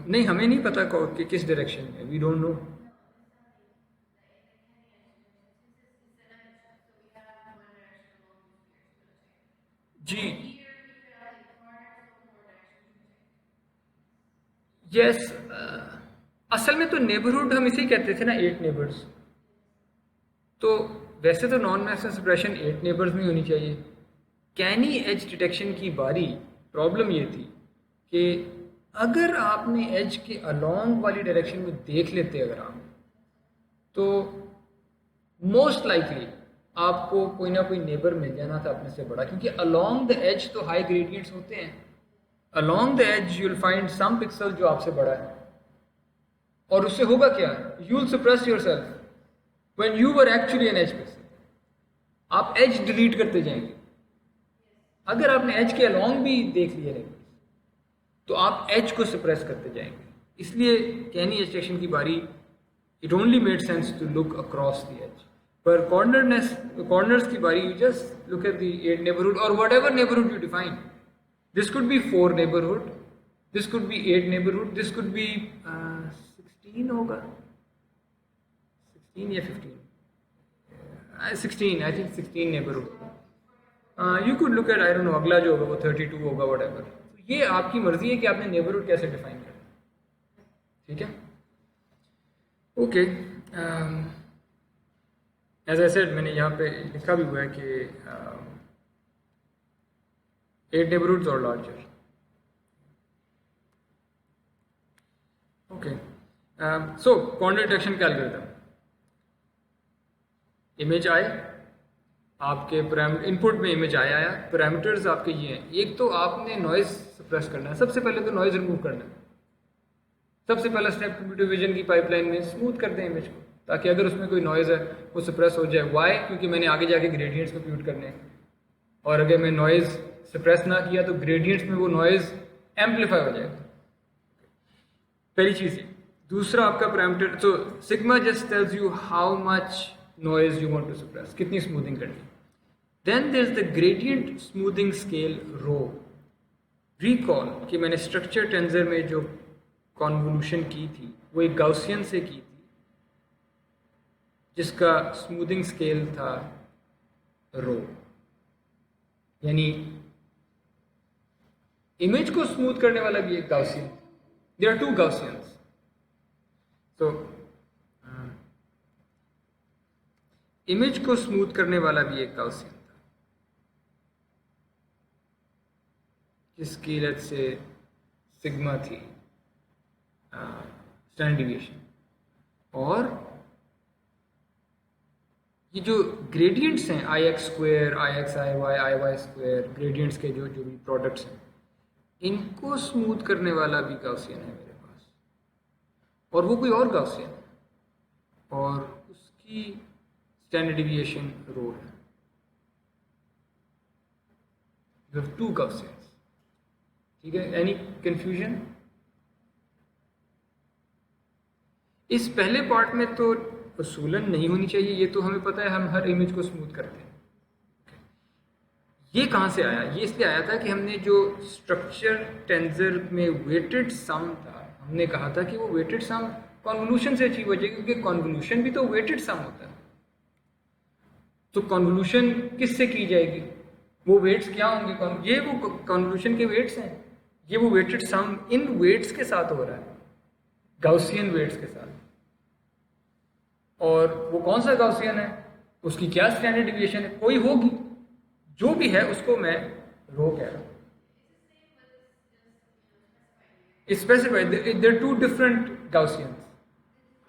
नहीं हमें नहीं पता कि किस डायरेक्शन में, वी डोंट नो। जी यस, असल में तो नेबरहुड हम इसे कहते थे ना, 8 नेबर्स। तो वैसे तो नॉन मैक्सिमम सप्रेशन 8 नेबर्स में होनी चाहिए। कैनी एज डिटेक्शन की बारी प्रॉब्लम ये थी कि अगर आपने एज के अलोंग वाली डायरेक्शन में देख लेते अगर आप, तो मोस्ट लाइकली आपको कोई ना कोई नेबर मिल जाना था अपने से बड़ा, क्योंकि अलोंग द एज तो हाई ग्रेडियंट्स होते हैं। Along the edge you will find some pixel जो आपसे बड़ा है, और उससे होगा क्या, you will suppress yourself when you were actually an edge pixel. आप एज डिलीट करते जाएंगे। अगर आपने एज के अलोंग भी देख लिया है तो आप एज को सप्रेस करते जाएंगे। इसलिए कैनी एज डिटेक्शन की बारी it only made sense to look across the edge, पर कॉर्नर्स की बारी you just look at the 8 neighbourhood और whatever neighbourhood you define. This could be 4 neighbourhood, this could be 8 neighbourhood, this could be 16 होगा, 16 या 15, 16 I think 16 neighbourhood. You could look at I don't know अगला जो होगा वो 32 होगा, व्हाटएवर। ये आपकी मर्जी है कि आपने नेबरहुड कैसे डिफाइन करना, ठीक है। ओके, एज आई सेड मैंने यहाँ पे लिखा भी हुआ है कि 8 नेबरहुड्स और लार्जर। ओके, सो कॉर्नर डिटेक्शन का एल्गोरिथम, इमेज आए आपके इनपुट में, इमेज आया, पैरामीटर्स आपके ये हैं। एक तो आपने नॉइज सप्रेस करना है, सबसे पहले तो नॉइज रिमूव करना है। सबसे पहला स्टेप कंप्यूटर विजन की पाइपलाइन में स्मूथ कर दें इमेज को, ताकि अगर उसमें कोई नॉइज है वो सप्रेस हो जाए। वाई? क्योंकि मैंने आगे जाके ग्रेडियंट्स कंप्यूट करने हैं, और अगर मैं नॉइज सप्रेस ना किया तो ग्रेडियंट्स में वो नॉइज एम्पलीफाई हो जाएगा। पहली चीज़ है। दूसरा आपका पैरामीटर, तो sigma just tells you how much noise you want to suppress, कितनी स्मूथिंग करनी। Then there is the gradient smoothing scale rho. Recall कि मैंने स्ट्रक्चर टेंसर में जो कॉन्वोल्यूशन की थी वो एक गाउसियन से की थी, जिसका स्मूथिंग स्केल था रो। यानी इमेज को स्मूथ करने वाला भी एक गाउसियन, देयर आर 2 गाउसियंस। तो इमेज को स्मूथ करने वाला भी एक गाउसियन था, जिसकी लेट्स से सिग्मा थी स्टैंडर्ड डिविएशन। और ये जो ग्रेडियंट्स हैं IX², IXIY, IY², ग्रेडियंट्स के जो भी प्रोडक्ट्स हैं, इनको स्मूथ करने वाला भी गाउसियन है मेरे पास, और वो कोई और गाउसियन है, और उसकी स्टैंडर्ड डिविएशन रो है। यू हैव 2 गाउसियंस, ठीक है। Any confusion? इस पहले पार्ट में तो उसूलन नहीं होनी चाहिए, ये तो हमें पता है, हम हर इमेज को स्मूथ करते हैं। ये कहाँ से आया? ये इसलिए आया था कि हमने जो स्ट्रक्चर टेंसर में वेटेड सम था, हमने कहा था कि वो वेटेड सम कॉन्वोल्यूशन से अचीव हो जाएगी, क्योंकि कॉन्वोल्यूशन भी तो वेटेड सम होता है। तो कॉन्वोल्यूशन किससे की जाएगी? वो वेट्स क्या होंगे? ये वो कॉन्वोल्यूशन के वेट्स हैं, ये वो वेटेड सम इन वेट्स के साथ हो रहा है, गाउसियन वेट्स के साथ। और वो कौन सा गाउसियन है? उसकी क्या स्टैंडर्ड डिविएशन है, कोई होगी, जो भी है उसको मैं रो कह रहा हूँ। Specified, there two different Gaussians,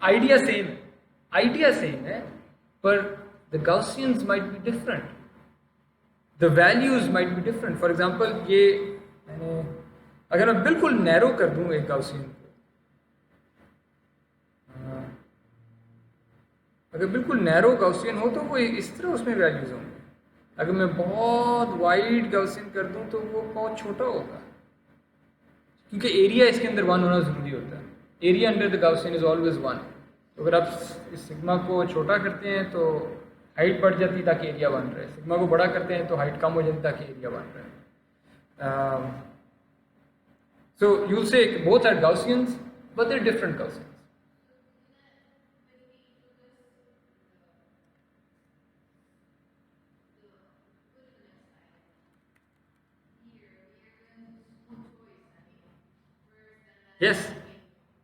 idea same है पर the Gaussians might be different, the values might be different. For example ये मैंने अगर मैं बिल्कुल नैरो कर दूं एक गाउसियन को, अगर बिल्कुल नैरो गाउसियन हो तो वो इस तरह उसमें वैल्यूज होंगे। अगर मैं बहुत वाइड गाउसियन कर दूं तो वो बहुत छोटा होगा, क्योंकि एरिया इसके अंदर वन होना जरूरी होता है। Area under the Gaussian is always one. तो अगर आप इस सिग्मा को छोटा करते हैं तो हाइट बढ़ जाती है ताकि एरिया बन रहा है, सिग्मा को बड़ा करते हैं तो हाइट कम हो जाती है ताकि एरिया बन रहा है। So you say both are Gaussians but they different Gaussians.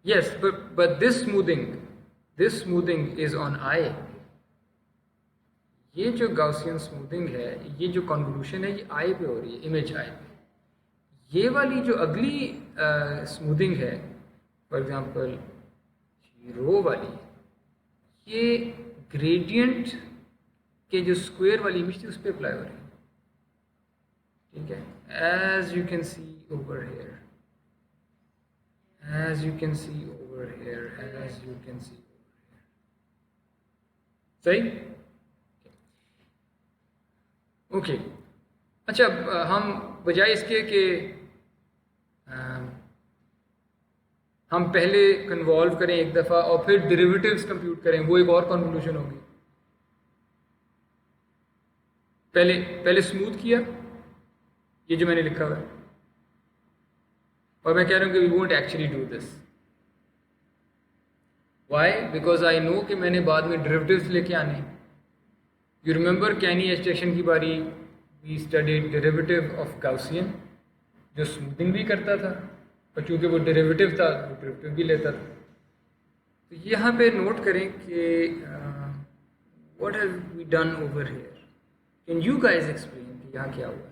Yes, but this smoothing is on I. ये जो गाउसियन स्मूथिंग है, ये जो कन्वोल्यूशन है, ये आई पे हो रही है, इमेज आई पे। ये वाली जो अगली स्मूथिंग है, फॉर एग्जांपल रो वाली, ये ग्रेडियंट के जो स्क्वायर वाली इमेज थी उस पर अप्लाई हो रही है, ठीक है। As you can see over here, as you can see over here, as you can see over here, सही, ओके। अच्छा, हम बजाय इसके कि हम पहले कन्वॉल्व करें एक दफ़ा और फिर डेरिवेटिव्स कंप्यूट करें, वो एक और कन्वोल्यूशन होगी। पहले स्मूथ किया, ये जो मैंने लिखा हुआ है, और मैं कह रहा हूँ कि we won't actually do this. Why? Because I know कि मैंने बाद में डेरिवेटिव्स लेके आने। यू रिमेंबर कैनी एस्टेशन की बारी, we studied derivative of Gaussian, जो स्मूथिंग भी करता था, और चूंकि वो डेरिवेटिव था वो डेरिवेटिव भी लेता था। तो यहाँ पे नोट करें कि what have we done over here. Can you guys explain कि यहाँ क्या हुआ?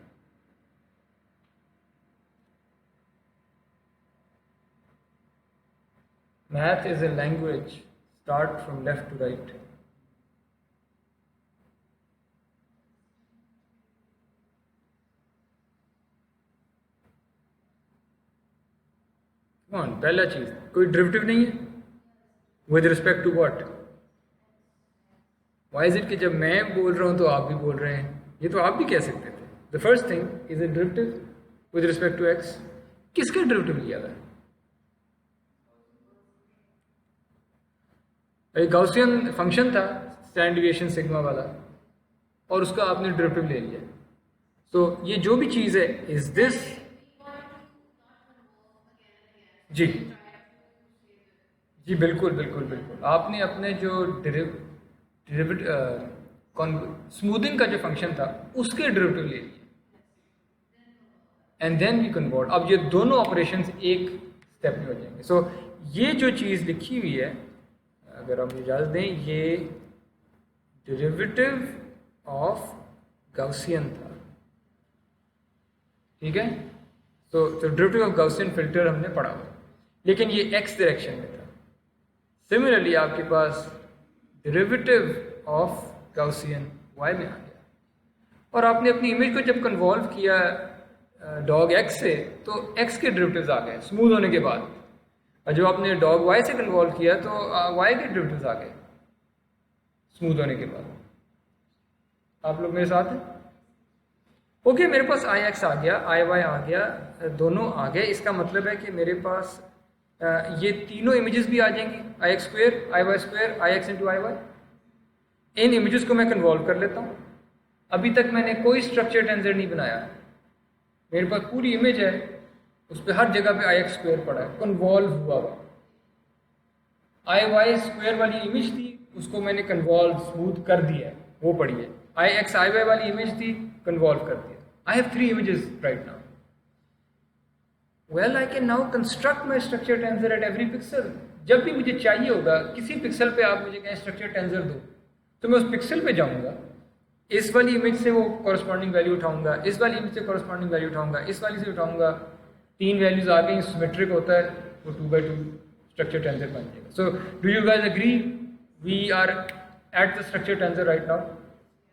Math is a language. Start from left to right. Come on, पहला चीज, कोई डेरिवेटिव नहीं है। With respect to what? Why is it कि जब मैं बोल रहा हूं तो आप भी बोल रहे हैं? ये तो आप भी कह सकते थे। The first thing is a derivative with respect to x. किसका डेरिवेटिव लिया था? एक गाउसियन फंक्शन था स्टैंडर्ड डिविएशन सिग्मा वाला, और उसका आपने डेरिवेटिव ले लिया। तो ये जो भी चीज़ है, इज दिस, जी जी बिल्कुल बिल्कुल बिल्कुल, आपने अपने जो स्मूथिंग का जो फंक्शन था उसके डेरिवेटिव ले लिए, एंड देन वी कन्वर्ट। अब ये दोनों ऑपरेशंस एक स्टेप में हो जाएंगे। सो ये जो चीज़ लिखी हुई है, अगर हम इजाज़त दें, ये डेरिवेटिव ऑफ गाउसियन था, ठीक है। तो डेरिवेटिव ऑफ गाउसियन फिल्टर हमने पढ़ा हुआ, लेकिन ये एक्स डायरेक्शन में था। सिमिलरली आपके पास डेरिवेटिव ऑफ गाउसियन वाई में आ गया, और आपने अपनी इमेज को जब कन्वॉल्व किया डॉग एक्स से, तो एक्स के डेरिवेटिव्स आ गए स्मूथ होने के बाद, और जो आपने डॉग वाई से कन्वॉल्व किया तो वाई के डेरिवेटिव्स आ गए स्मूथ होने के बाद। आप लोग मेरे साथ हैं? ओके, मेरे पास आई एक्स आ गया, आई वाई आ गया, दोनों आ गए। इसका मतलब है कि मेरे पास ये तीनों इमेजेस भी आ जाएंगी, आई एक्स स्क्वायर, आई वाई स्क्वायर, आई एक्स इंटू आई वाई। इन इमेजेस को मैं कन्वॉल्व कर लेता हूँ। अभी तक मैंने कोई स्ट्रक्चर टेंसर नहीं बनाया, मेरे पास पूरी इमेज है, उस पर हर जगह पे आई एक्स स्क्वायर पड़ा है, कन्वॉल्व हुआ हुआ। आई वाई स्क्वायर वाली इमेज थी, उसको मैंने कन्वॉल्व स्मूथ कर दिया है, वो पड़ी है। आई एक्स आई वाई वाली इमेज थी, कन्वॉल्व कर दिया। I have 3 images right now. Well, I can now construct my structure tensor at every pixel. जब भी मुझे चाहिए होगा, किसी पिक्सल पे आप मुझे कहें स्ट्रक्चर टेंसर दो, तो मैं उस पिक्सल पे जाऊंगा, इस वाली इमेज से वो कॉरस्पॉन्डिंग वैल्यू उठाऊंगा, इस वाली इमेज से कॉरस्पॉन्डिंग वैल्यू उठाऊंगा, इस वाली से उठाऊंगा, 3 वैल्यूज आ गई, सिमेट्रिक होता है, वो 2x2 स्ट्रक्चर टेंसर बन जाएगा. So do you guys agree we are at the structure tensor right now?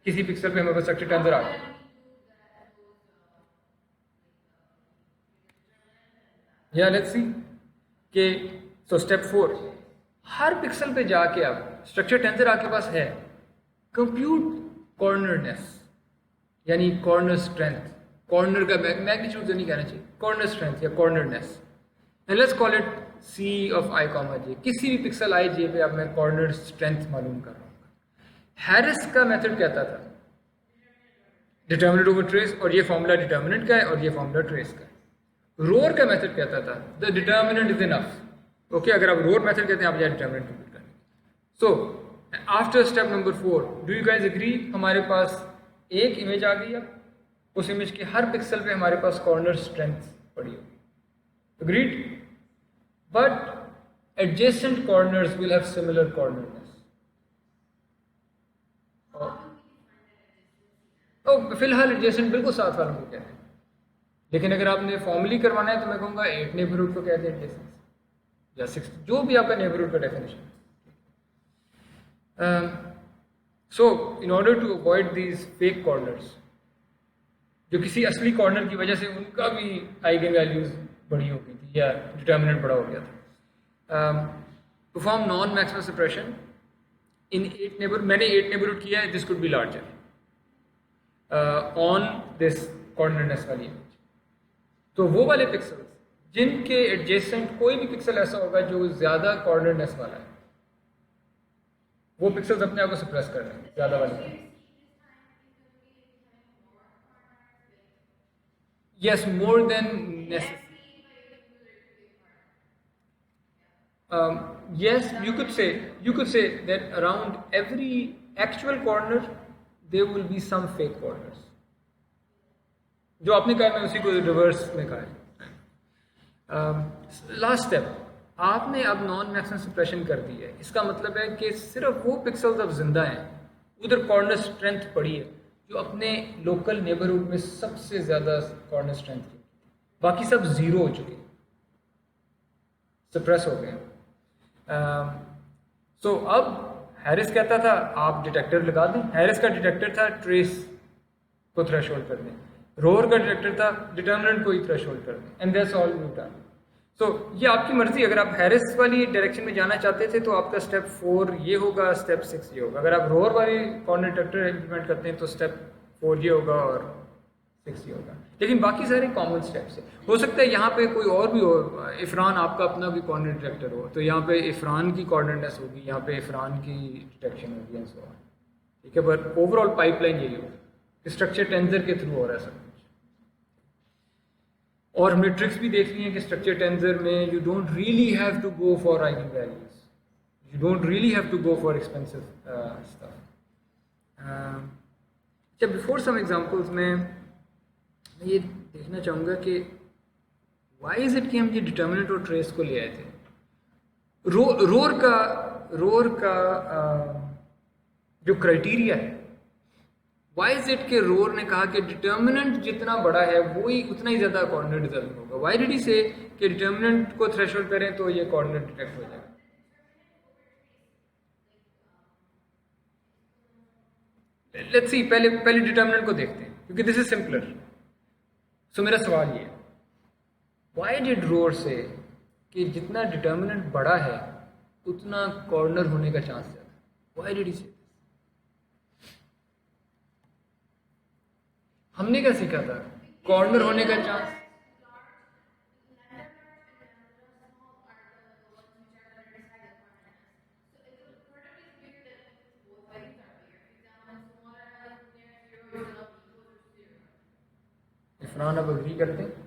किसी पिक्सल पे हमारे पास स्ट्रक्चर टेंसर आ गया. या लेट्स सी कि सो स्टेप 4, हर पिक्सल पे जाके आप स्ट्रक्चर टेंसर आपके पास है, कंप्यूट कॉर्नरनेस यानी कॉर्नर स्ट्रेंथ, कॉर्नर का मैग्नीट्यूड तो नहीं कहना चाहिए, कॉर्नर स्ट्रेंथ या cornerness, and let's call it C of I comma J. किसी भी पिक्सल आई जे पे अब मैं कॉर्नर स्ट्रेंथ मालूम कर रहा हूँ. हैरिस का मेथड कहता था डिटर्मिनेंट ओवर ट्रेस, और ये फॉर्मूला डिटर्मिनेंट का है और ये फॉर्मूला ट्रेस का है. रोर का मेथड कहता था the determinant is enough. Okay, अगर आप रोर मेथड कहते हैं आप यहाँ डिटर्मिनेंट कंप्यूट करेंगे. So after step number 4, do you guys agree हमारे पास एक इमेज आ गई, अब उस इमेज के हर पिक्सल पे हमारे पास कॉर्नर स्ट्रेंथ पड़ी होगी. Agreed? But adjacent corners will have similar cornerness. तो फिलहाल adjacent बिल्कुल साथ वालों को कहते हैं, लेकिन अगर आपने फॉर्मली करवाना है तो मैं कहूँगा 8 नेबरहुड को कहते हैं adjacent या 6, जो भी आपका नेबरहुड का definition. So in order to avoid these fake corners, जो किसी असली कॉर्नर की वजह से उनका भी आइगन वैल्यूज बड़ी हो गई थी या डिटर्मिनेंट बड़ा हो गया था. Perform non maximum suppression in 8 neighbourhood. मैंने 8 नेबरहुड किया है, this could be larger on this cornerness वाली इमेज. तो वो वाले पिक्सल्स जिनके एडजेसेंट कोई भी पिक्सल ऐसा होगा जो ज़्यादा कॉर्नरनेस वाला है, वो पिक्सल्स अपने आप को सप्रेस कर रहे हैं ज़्यादा वाले. Yes, more than necessary. Yes, you could say that around every actual corner there will be some fake corners. जो आपने कहा मैं उसी को रिवर्स में कहा है. लास्ट स्टेप, आपने अब नॉन मैक्सिमम सप्रेशन कर दी है. इसका मतलब है कि सिर्फ वो पिक्सल्स अब जिंदा हैं, उधर कॉर्नर स्ट्रेंथ पड़ी है जो अपने लोकल नेबरहुड में सबसे ज़्यादा कॉर्नर स्ट्रेंथ की, बाकी सब ज़ीरो हो चुके, सप्रेस हो गए. सो अब हैरिस कहता था आप डिटेक्टर लगा दें. हैरिस का डिटेक्टर था ट्रेस को थ्रेशोल्ड कर दें, रोर का डिटेक्टर था डिटर्मिनेंट को ही थ्रेशोल्ड कर दें, and that's all you done. So ये आपकी मर्जी, अगर आप हैरिस वाली डायरेक्शन में जाना चाहते थे तो आपका स्टेप 4 ये होगा, स्टेप 6 ये होगा. अगर आप रोर वाली कॉर्नर डिटेक्टर इंप्लीमेंट करते हैं तो स्टेप 4 ये होगा और 6 ये होगा. लेकिन बाकी सारे कॉमन स्टेप्स है. हो सकता है यहाँ पे कोई और भी हो, इफरान आपका अपना भी कॉर्नर डिटेक्टर हो, तो यहाँ पे इफरान की कॉर्नरनेस होगी, यहाँ पे इफरान की डिटेक्शन होगी एंड सो ऑन. ठीक है, पर ओवरऑल पाइपलाइन यही होगी, स्ट्रक्चर टेंसर के थ्रू हो रहा है सब कुछ. और हमने ट्रिक्स भी देख ली है कि स्ट्रक्चर टेंसर में you don't really have to go for eigen values, you don't really have to go for expensive stuff. अच्छा, बिफोर सम एग्जांपल्स में ये देखना चाहूँगा कि वाई इज इट कि हम ये डिटर्मिनेंट और ट्रेस को ले आए थे. रोर का जो क्राइटेरिया है, वाई इज इट के रोर ने कहा कि डिटर्मिनेंट जितना बड़ा है वो ही उतना ही ज़्यादा कॉर्नर डिटर्मिनेंट होगा. वाई डिड ही से कि डिटर्मिनेंट को थ्रेशोल्ड करें तो ये कॉर्नर डिटेक्ट हो जाएगा. लेट्स सी, पहले डिटर्मिनेंट को देखते हैं क्योंकि दिस इज सिंपलर. सो मेरा सवाल ये, वाई डिड रोर से कि जितना डिटर्मिनेंट बड़ा है उतना कॉर्नर होने का चांस ज़्यादा. वाई डिड ही से? हमने क्या सीखा था? कॉर्नर होने का चांस. इफरान अब अग्री करते हैं?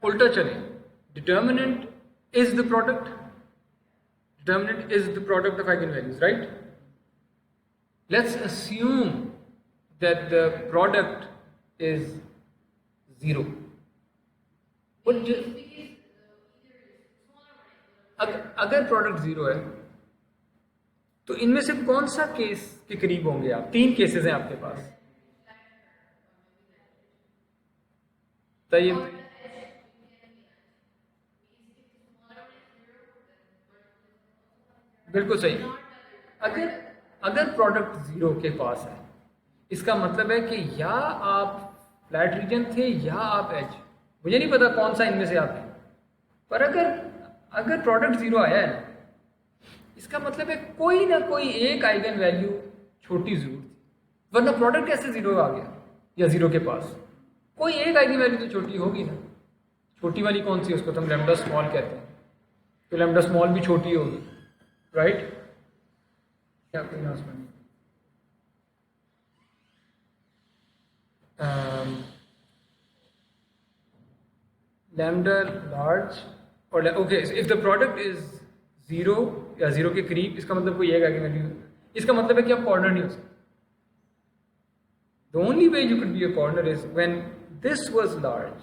उल्टा चले, determinant is the product determinant is the product of eigenvalues, right? Let's assume that the product is 0. अगर प्रोडक्ट 0 है तो इनमें से कौन सा केस के करीब होंगे आप? 3 केसेस हैं आपके पास, तो ये बिल्कुल सही। अगर प्रोडक्ट 0 के पास है, इसका मतलब है कि या आप फ्लैट रीजन थे या आप एज, मुझे नहीं पता कौन सा इनमें से आप हैं, पर अगर प्रोडक्ट 0 आया है, इसका मतलब है कोई ना कोई एक आइगन वैल्यू छोटी जरूर थी, वरना प्रोडक्ट कैसे 0 आ गया या 0 के पास? कोई एक आइगन वैल्यू तो छोटी होगी ना। छोटी वाली कौन सी है? उसको तो हम लैम्डा स्मॉल कहते हैं, तो लैम्डा स्मॉल भी छोटी होगी, राइट? क्या कोई ना उसमें लैम्डा लार्ज और okay, if the product is 0 या 0 के करीब, इसका मतलब कोई एक आइगन वैल्यू, इसका मतलब है कि आप कॉर्नर नहीं हो सकते। The only way you could be a corner is when this was large.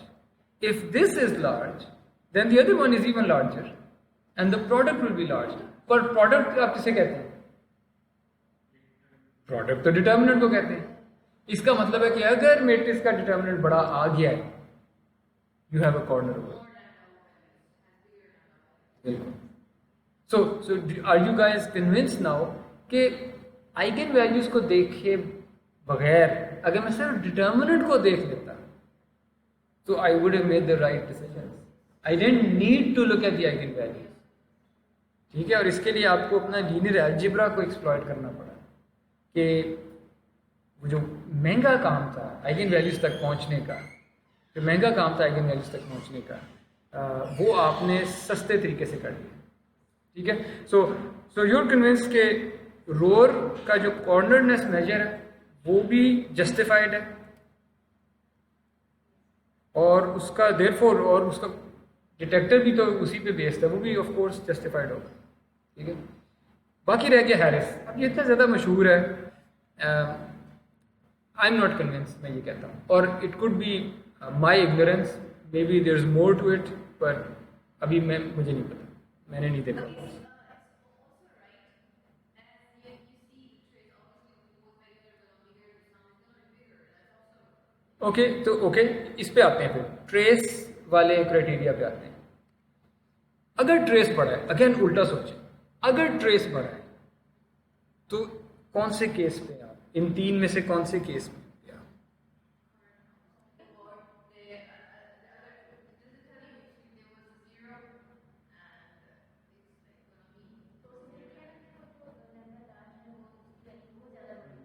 If this is large, then the other one is even larger, and the product will be large. पर product आप किसे कहते हैं? Product तो determinant को कहते हैं। इसका मतलब है कि अगर मैट्रिक्स का determinant बड़ा आ गया है, you have a corner over. So are you guys convinced now कि आइगन वैल्यूज को देखे बगैर अगर मैं सिर्फ डिटर्मिनेंट को देख लेता तो I would have made the right decision. I didn't need to look at the eigen values, ठीक है? और इसके लिए आपको अपना लीनियर अलजेब्रा को एक्सप्लॉइट करना पड़ा कि वो जो महंगा काम था आइगन वैल्यूज तक पहुंचने का, जो महंगा काम था आइगन वैल्यूज तक पहुंचने का, वो आपने सस्ते तरीके से कर दिया, ठीक है? सो यूर कन्विंस के रोर का जो कॉर्नरनेस मेजर है वो भी जस्टिफाइड है, और उसका देयरफॉर और उसका डिटेक्टर भी तो उसी पे बेस्ड है, वो भी ऑफ कोर्स जस्टिफाइड होगा, ठीक है? बाकी रह गया हैरिस। अब ये इतना ज़्यादा मशहूर है, आई एम नॉट कन्विंस, मैं ये कहता हूँ, और it could be my ignorance, maybe there is more to it, पर अभी मुझे नहीं पता, मैंने नहीं देखा। ओके, तो ओके, इस पे आते हैं, फिर ट्रेस वाले क्राइटेरिया पे आते हैं। अगर ट्रेस बड़ा है, अगेन उल्टा सोचें, अगर ट्रेस बड़ा है तो कौन से केस पे आप, इन 3 में से कौन से केस पे?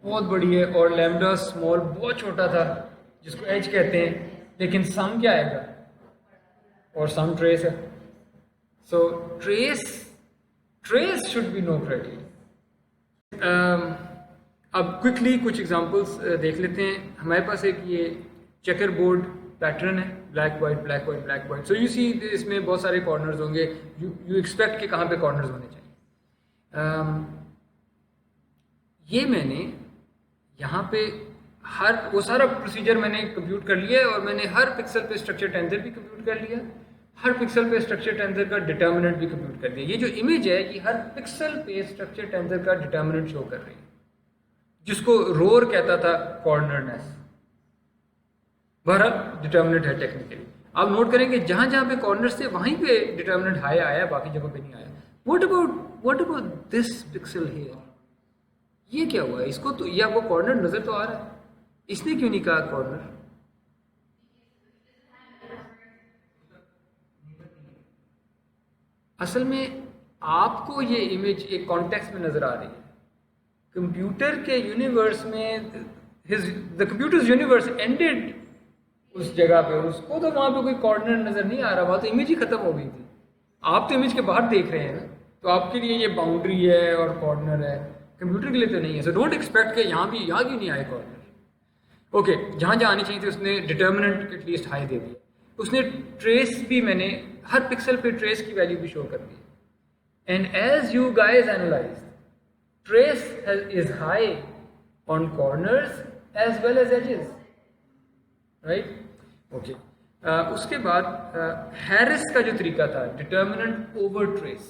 बहुत बड़ी है और लैम्डा स्मॉल बहुत छोटा था जिसको एच कहते हैं, लेकिन सम क्या आएगा? और सम ट्रेस है, so trace should be no criteria. अब क्विकली कुछ एग्जांपल्स देख लेते हैं। हमारे पास एक ये चेकर बोर्ड पैटर्न है, black white black white black white, so you see इसमें बहुत सारे कॉर्नर्स होंगे, यू एक्सपेक्ट कि कहाँ पे कॉर्नर्स होने चाहिए। ये मैंने यहाँ पे वो सारा प्रोसीजर मैंने कंप्यूट कर लिया है, और मैंने हर पिक्सल पे स्ट्रक्चर टेंसर भी कंप्यूट कर लिया, हर पिक्सल पे स्ट्रक्चर टेंसर का डिटर्मिनेंट भी कंप्यूट कर दिया। ये जो इमेज है ये हर पिक्सल पे स्ट्रक्चर टेंसर का डिटर्मिनेंट शो कर रही है, जिसको रोर कहता था कॉर्नरनेस, बहरहाल डिटर्मिनेंट है टेक्निकली। आप नोट करेंगे जहां जहां पे कॉर्नर थे वहीं पे डिटर्मिनेंट हाई आया, बाकी जगह पे नहीं आया। What about this pixel here? ये क्या हुआ है? इसको तो, ये आपको कॉर्नर नजर तो आ रहा है, इसने क्यों नहीं कहा कॉर्नर? असल में आपको ये इमेज एक कॉन्टेक्स्ट में नजर आ रही है। कंप्यूटर के यूनिवर्स में द कंप्यूटर्स यूनिवर्स एंडेड उस जगह पे, उसको तो वहां पे कोई कॉर्नर नजर नहीं आ रहा, वहां तो इमेज ही खत्म हो गई थी। आप तो इमेज के बाहर देख रहे हैं ना, तो आपके लिए ये बाउंड्री है और कॉर्नर है, कंप्यूटर के लिए तो नहीं है। सो डोंट एक्सपेक्ट कि यहाँ क्यों नहीं आए कॉर्नर। ओके, जहाँ जहाँ आनी चाहिए थी उसने डिटर्मिनेंट एटलीस्ट हाई दे दिया। उसने ट्रेस भी, मैंने हर पिक्सल पे ट्रेस की वैल्यू भी शो कर दी, And as you guys analyzed, trace is high on corners as well as edges, right? Okay. उसके बाद हैरिस का जो तरीका था, डिटर्मिनेंट ओवर ट्रेस,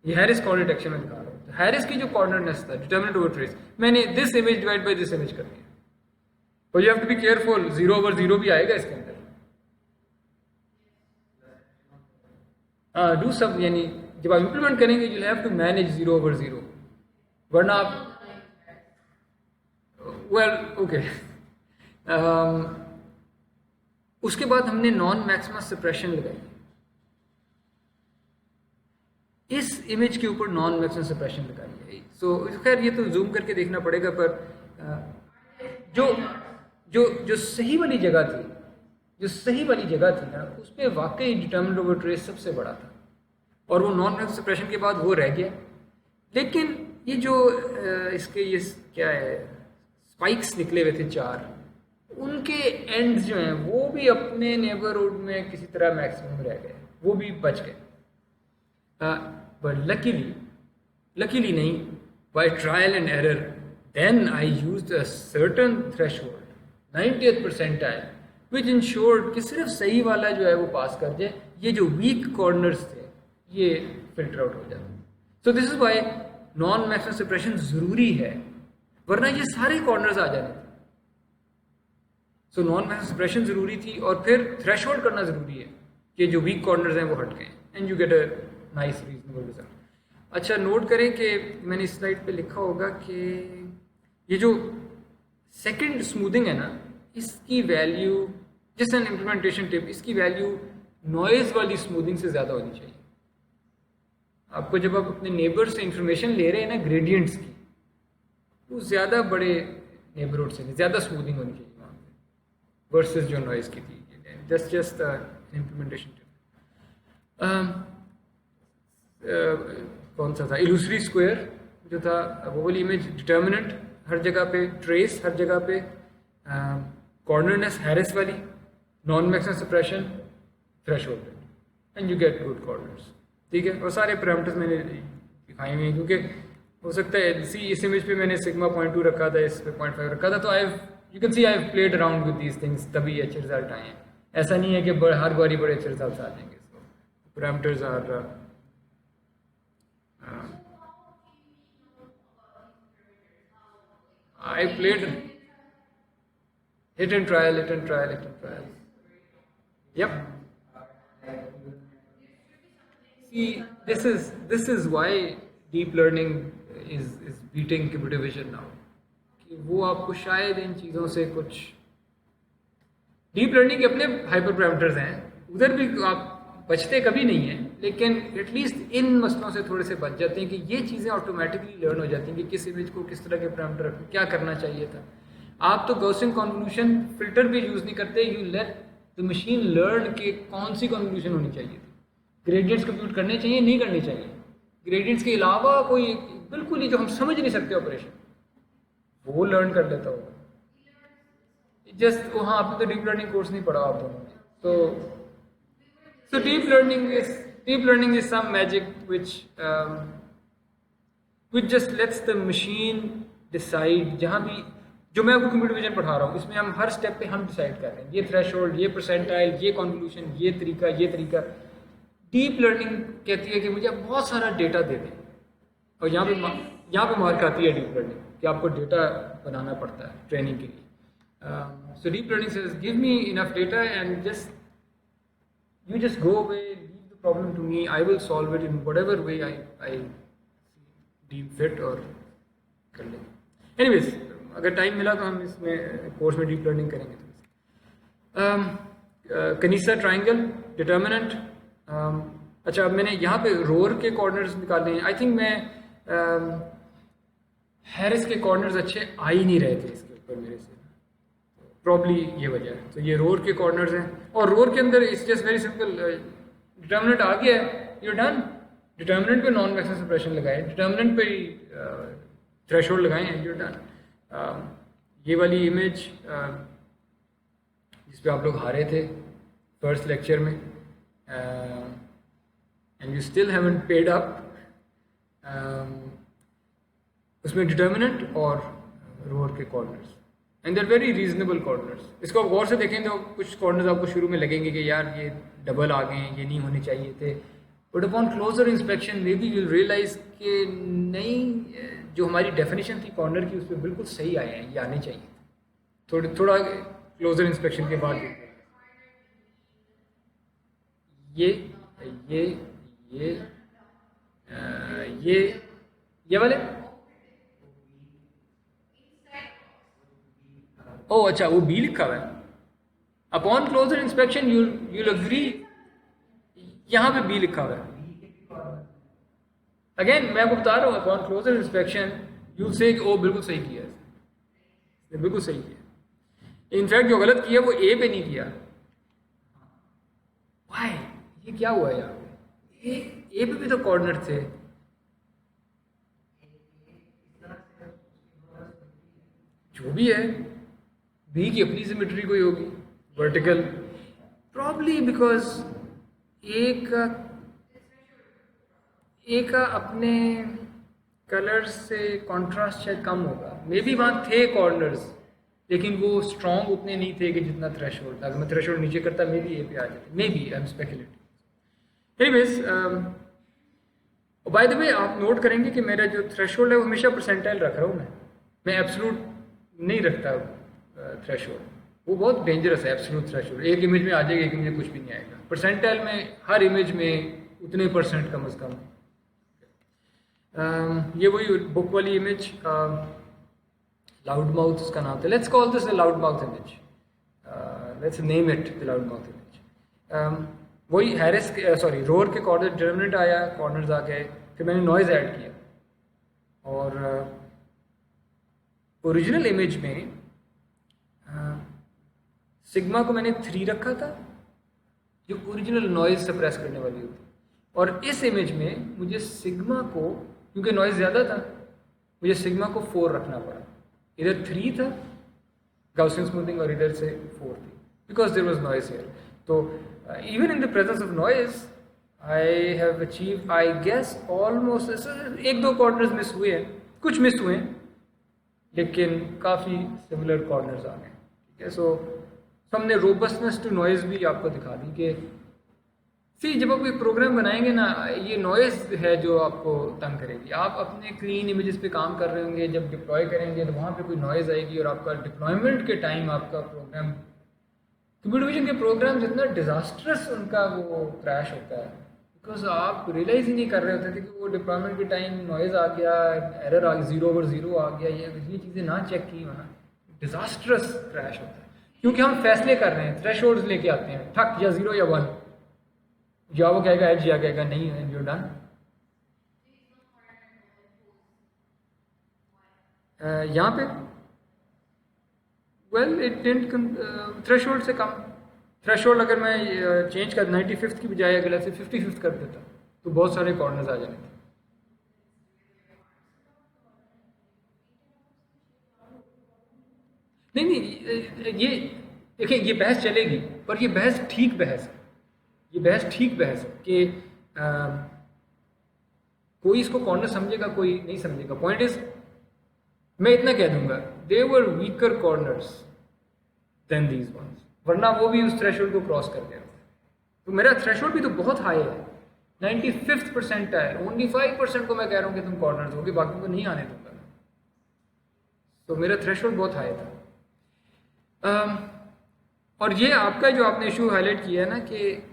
ये हैरिस कॉर्नर डिटेक्शन में दिखा रहा हूँ। हैरिस की जो कॉर्नरनेस था, डिटर्मिनेंट ओवर ट्रेस, मैंने this image divide by this image कर दिया। और you have to be careful, 0 over 0 भी आएगा इसके अंदर। डू सब, यानी जब आप इंप्लीमेंट करेंगे you have to manage 0 over 0, वरना आप वेल ओके। उसके बाद हमने नॉन मैक्सिमम सप्रेशन लगाई। इस इमेज के ऊपर नॉन मैक्सिमम सप्रेशन लगाई है। सो खैर ये तो जूम करके देखना पड़ेगा, पर जो सही वाली जगह थी, ना, उस पर वाकई डिटर्मिनेंट ओवर ट्रेस सबसे बड़ा था, और वो नॉन मैक्सिमम सप्रेशन के बाद वो रह गया। लेकिन ये जो इसके ये क्या है, स्पाइक्स निकले हुए थे 4, उनके एंड्स जो हैं वो भी अपने नेबरहुड में किसी तरह मैक्सिमम रह गए, वो भी बच गए। बट लकीली नहीं, by trial and error, then I used a certain threshold 90th percentile which ensured कि सिर्फ सही वाला जो है वो पास कर जाए, ये जो वीक कॉर्नर्स थे ये फिल्टर आउट हो जाते। So this is why non maximum suppression जरूरी है, वरना ये सारे कॉर्नर्स आ जाते थे। सो नॉन मैक्सिमम सप्रेशन जरूरी थी, और फिर थ्रेशोल्ड करना जरूरी है कि जो वीक कॉर्नर्स हैं वो हट गए, and you get a nice reasonable result. अच्छा, नोट करें कि मैंने इस स्लाइड पे लिखा होगा कि ये जो सेकंड स्मूथिंग है ना, इसकी वैल्यू, जैसे एन इम्प्लीमेंटेशन टिप, इसकी वैल्यू नॉइज वाली स्मूथिंग से ज़्यादा होनी चाहिए। आपको जब आप अपने नेबर से इंफॉर्मेशन ले रहे हैं ना ग्रेडियंट्स की, वो ज़्यादा बड़े नेबरहुड से ज़्यादा स्मूथिंग होनी चाहिए वहाँ पे, वर्सेस जो नॉइज की थी। Just implementation tip. कौन सा था, इलूसरी स्क्वायर जो था, वो वाली इमेज, डिटर्मिनेंट हर जगह पे, ट्रेस हर जगह पे, कॉर्नरनेस हैरिस वाली, non maximum suppression, threshold, and you get good corners. ठीक है, और सारे पैरामीटर्स मैंने दिखाए हुए हैं, क्योंकि हो सकता है इस इमेज पे मैंने सिग्मा 0.2 रखा था, इस पे 0.5 रखा था, तो you can C I have played around with these things, तभी अच्छे रिजल्ट आए हैं। ऐसा नहीं है कि हर बारी बड़े अच्छे रिजल्ट आ जाएंगे। Parameters are I played hit and trial. Yep. See, this is why deep learning is beating computer vision now. कि वो आपको शायद इन चीज़ों से कुछ, डीप लर्निंग के अपने हाइपर पैरामीटर्स हैं, उधर भी आप बचते कभी नहीं हैं, लेकिन एटलीस्ट इन मसलों से थोड़े से बच जाते हैं कि ये चीज़ें ऑटोमेटिकली लर्न हो जाती हैं कि किस इमेज को किस तरह के पैरामीटर क्या करना चाहिए था। आप तो गॉसियन कन्वोल्यूशन फिल्टर भी यूज़ नहीं करते, you let the machine learn के कौन सी कन्वोल्यूशन होनी चाहिए थी, ग्रेडियंट्स कंप्यूट करने चाहिए नहीं करने चाहिए, ग्रेडियंट्स के अलावा कोई बिल्कुल ही जो हम समझ नहीं सकते ऑपरेशन, वो लर्न कर लेता होगा। जस्ट वहाँ आपने तो डीप लर्निंग कोर्स नहीं पढ़ा आप दोनों ने, so deep learning is some magic which just lets the machine decide। जहाँ भी जो मैं आपको कंप्यूटर विजन पढ़ा रहा हूँ, इसमें हम हर स्टेप पे हम डिसाइड कर रहे हैं, ये थ्रेशोल्ड, ये परसेंटाइल, ये कॉन्वोल्यूशन, ये तरीका। डीप लर्निंग कहती है कि मुझे बहुत सारा डेटा दे दें, और यहाँ पे मार खाती है डीप लर्निंग कि आपको डेटा बनाना पड़ता है ट्रेनिंग के लिए। So deep learning says, give me enough data and you just go away, leave the problem to me, I will solve it in whatever way I deem fit और कर लेंगे। Anyways, अगर टाइम मिला तो हम इसमें कोर्स में डीप लर्निंग करेंगे। कनीसा ट्राइंगल, डिटर्मिनेंट। अच्छा, अब मैंने यहाँ पे रोर के कॉर्नर्स निकाले हैं। आई थिंक मैं हैरिस के कॉर्नर्स अच्छे आ ही नहीं रहे थे इसके ऊपर मेरे से, प्रॉब्ली ये वजह है। तो ये रोर के कॉर्नर्स हैं, और रोर के अंदर it's just very simple, determinant आ गया है, यू डन। डिटर्मिनेंट पे नॉन मैक्सिमम सप्रेशन लगाए, डिटर्मिनेंट पे थ्रेशोल्ड लगाए हैं, यू डन। ये वाली इमेज जिस पे आप लोग हारे थे फर्स्ट लेक्चर में, and you you still haven't paid up, उसमें डिटर्मिनेंट और रोअर के corners, and there very reasonable corners. इसको आप गौर से देखें तो कुछ कॉर्नर्स आपको शुरू में लगेंगे कि यार ये डबल आ गए हैं, ये नहीं होने चाहिए थे, but upon closer inspection maybe you'll realise कि नहीं, जो हमारी डेफिनेशन थी कॉर्नर की उस पर बिल्कुल सही आए हैं, ये आने चाहिए. थोड़ा क्लोजर इंस्पेक्शन के बाद ये ये ये ये वाले, ओ अच्छा वो बी लिखा हुआ है. Upon closer inspection you'll agree, यहाँ पे बी लिखा हुआ है. अगेन मैं आपको बता रहा हूँ, अपॉन क्लोजर इंस्पेक्शन यूल से ओ बिल्कुल सही किया है, बिल्कुल सही किया. इनफैक्ट जो गलत किया वो ए पे नहीं किया. वाई, ये क्या हुआ यार, ए पे भी तो कॉर्नर थे. जो भी है, बी की अपनी सिमेट्री कोई होगी वर्टिकल, प्रॉब्ली बिकॉज ए का अपने कलर से कॉन्ट्रास्ट शायद कम होगा. मे बी वहाँ थे कॉर्नर्स, लेकिन वो स्ट्रॉन्ग उतने नहीं थे कि जितना थ्रेशोल्ड था. अगर मैं थ्रेशोल्ड नीचे करता मे बी ए पे आ जाते, maybe I am speculating. Anyways, by the way आप नोट करेंगे कि मेरा जो थ्रेशोल्ड है वो हमेशा परसेंटाइल रख रहा हूँ मैं एब्सोल्यूट नहीं रखता थ्रेशोल्ड. वो बहुत डेंजरस है एब्सोल्यूट थ्रेशोल्ड. एक इमेज में आ जाएगा, एक इमेज में कुछ भी नहीं आएगा. परसेंटाइल में हर इमेज में उतने परसेंट कम से कम. ये वही बुक वाली इमेज, लाउड माउथ उसका नाम था. Let's call this loud mouth image, let's name it the loud mouth image. वही हैरिस सॉरी रोअर के कॉर्नर डिटर्मिनेंट आया, कॉर्नर्स आ गए, फिर मैंने नॉइज ऐड किया. और ओरिजिनल इमेज में सिग्मा को मैंने 3 रखा था, जो ओरिजिनल नॉइज सप्रेस करने वाली होती. और इस इमेज में मुझे सिग्मा को, क्योंकि नॉइज ज़्यादा था, मुझे सिग्मा को 4 रखना पड़ा. इधर 3 था गाउसियन स्मूथिंग और इधर से 4 थी, because there was noise here. तो even in the presence of noise I have achieve, I guess almost, 1-2 corners miss हुए हैं, कुछ मिस हुए हैं, लेकिन काफ़ी सिमिलर कॉर्नर्स आ गए. ठीक है, सो हमने रोबस्टनेस टू नॉइज भी आपको दिखा दी कि जब आप कोई प्रोग्राम बनाएंगे ना, ये नॉइज है जो आपको तंग करेगी. आप अपने क्लीन इमेजेस पे काम कर रहे होंगे, जब डिप्लॉय करेंगे तो वहाँ पे कोई नॉइज आएगी और आपका डिप्लॉयमेंट के टाइम आपका प्रोग्राम, कंप्यूटर विजन के प्रोग्राम जितना डिजास्टरस उनका वो क्रैश होता है, बिकॉज आप रियलाइज ही नहीं कर रहे होते थे कि वो डिप्लॉयमेंट के टाइम नॉइज आ गया, एरर आ गया, 0/0 आ गया, ये चीज़ें ना चेक की हो ना, डिजास्टरस क्रैश होता है. क्योंकि हम फैसले कर रहे हैं, थ्रेशोल्ड्स लेके आते हैं, ठक या 0 या 1, या वो कहेगा एज या कहेगा नहीं है, यू डन. यहाँ पे वेल इट डिडंट थ्रेशोल्ड से कम. थ्रेशोल्ड अगर मैं चेंज कर 95th की बजाय अगर से 55th कर देता तो बहुत सारे कॉर्नर्स आ जाने थे. नहीं, ये देखिए, ये बहस चलेगी, पर ये बहस ठीक बहस है. ये बहस ठीक बहस है कि कोई इसको कॉर्नर समझेगा, कोई नहीं समझेगा. पॉइंट इज, मैं इतना कह दूंगा, they were weaker corners than these ones, वरना वो भी उस थ्रेशोल्ड को क्रॉस कर गया. तो मेरा थ्रेशोल्ड भी तो बहुत हाई है, 95th परसेंटाइल. ओनली 5% को मैं कह रहा हूँ कि तुम कॉर्नर्स होगे, बाकी को नहीं आने दूंगा. तो मेरा थ्रेशोल्ड बहुत हाई था. और ये आपका जो आपने इशू हाईलाइट किया है ना कि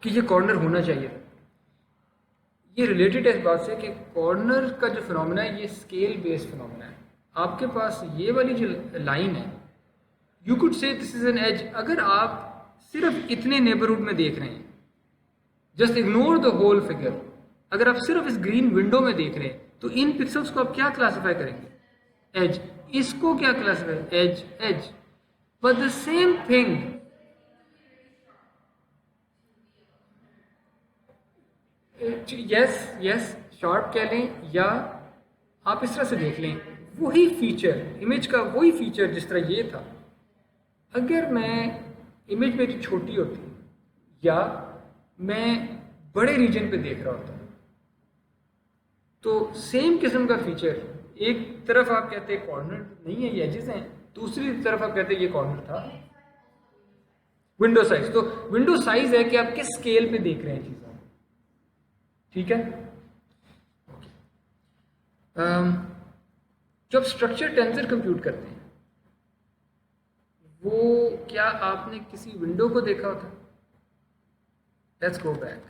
ये कॉर्नर होना चाहिए, ये रिलेटेड है इस बात से कि कॉर्नर का जो फिनोमेना है ये स्केल बेस्ड फिनोमेना है. आपके पास ये वाली जो लाइन है, you could say this is an edge. अगर आप सिर्फ इतने नेबरहुड में देख रहे हैं, just ignore the whole figure, अगर आप सिर्फ इस ग्रीन विंडो में देख रहे हैं, तो इन पिक्सल्स को आप क्या क्लासिफाई करेंगे? एज. इसको क्या classify? Edge. Edge. But the same thing, yes sharp कह लें, या आप इस तरह से देख लें, वही फीचर, इमेज का वही फीचर जिस तरह ये था, अगर मैं इमेज मेरी छोटी होती है या मैं बड़े रीजन पे देख रहा होता हूँ, तो सेम किस्म का फीचर, एक तरफ आप कहते हैं कॉर्नर नहीं है, ये एजेस हैं, दूसरी तरफ आप कहते हैं ये कॉर्नर था। विंडो साइज, तो विंडो साइज है कि आप किस स्केल पे देख रहे हैं चीज़ों, ठीक है। जब स्ट्रक्चर टेंसर कंप्यूट करते हैं, वो क्या आपने किसी विंडो को देखा होता? Let's go back.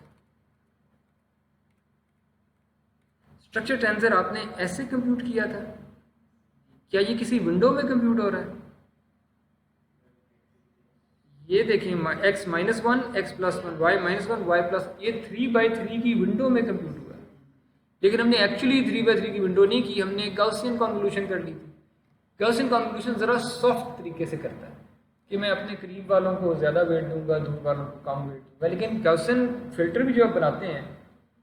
Structure tensor आपने ऐसे कंप्यूट किया था, क्या ये किसी विंडो में कंप्यूट हो रहा है? ये देखिए x -1 x + 1 y -1 y plus, ये 3/3 की विंडो में कंप्यूट हुआ है, लेकिन हमने एक्चुअली 3/3 की विंडो नहीं की, हमने गॉसियन कन्वोल्यूशन कर ली थी। गॉसियन कन्वोल्यूशन ज़रा सॉफ्ट तरीके से करता है कि मैं अपने करीब वालों को ज़्यादा वेट दूंगा, दूर वालों को कम वेट दूंगा, लेकिन गॉसियन फिल्टर भी जो आप बनाते हैं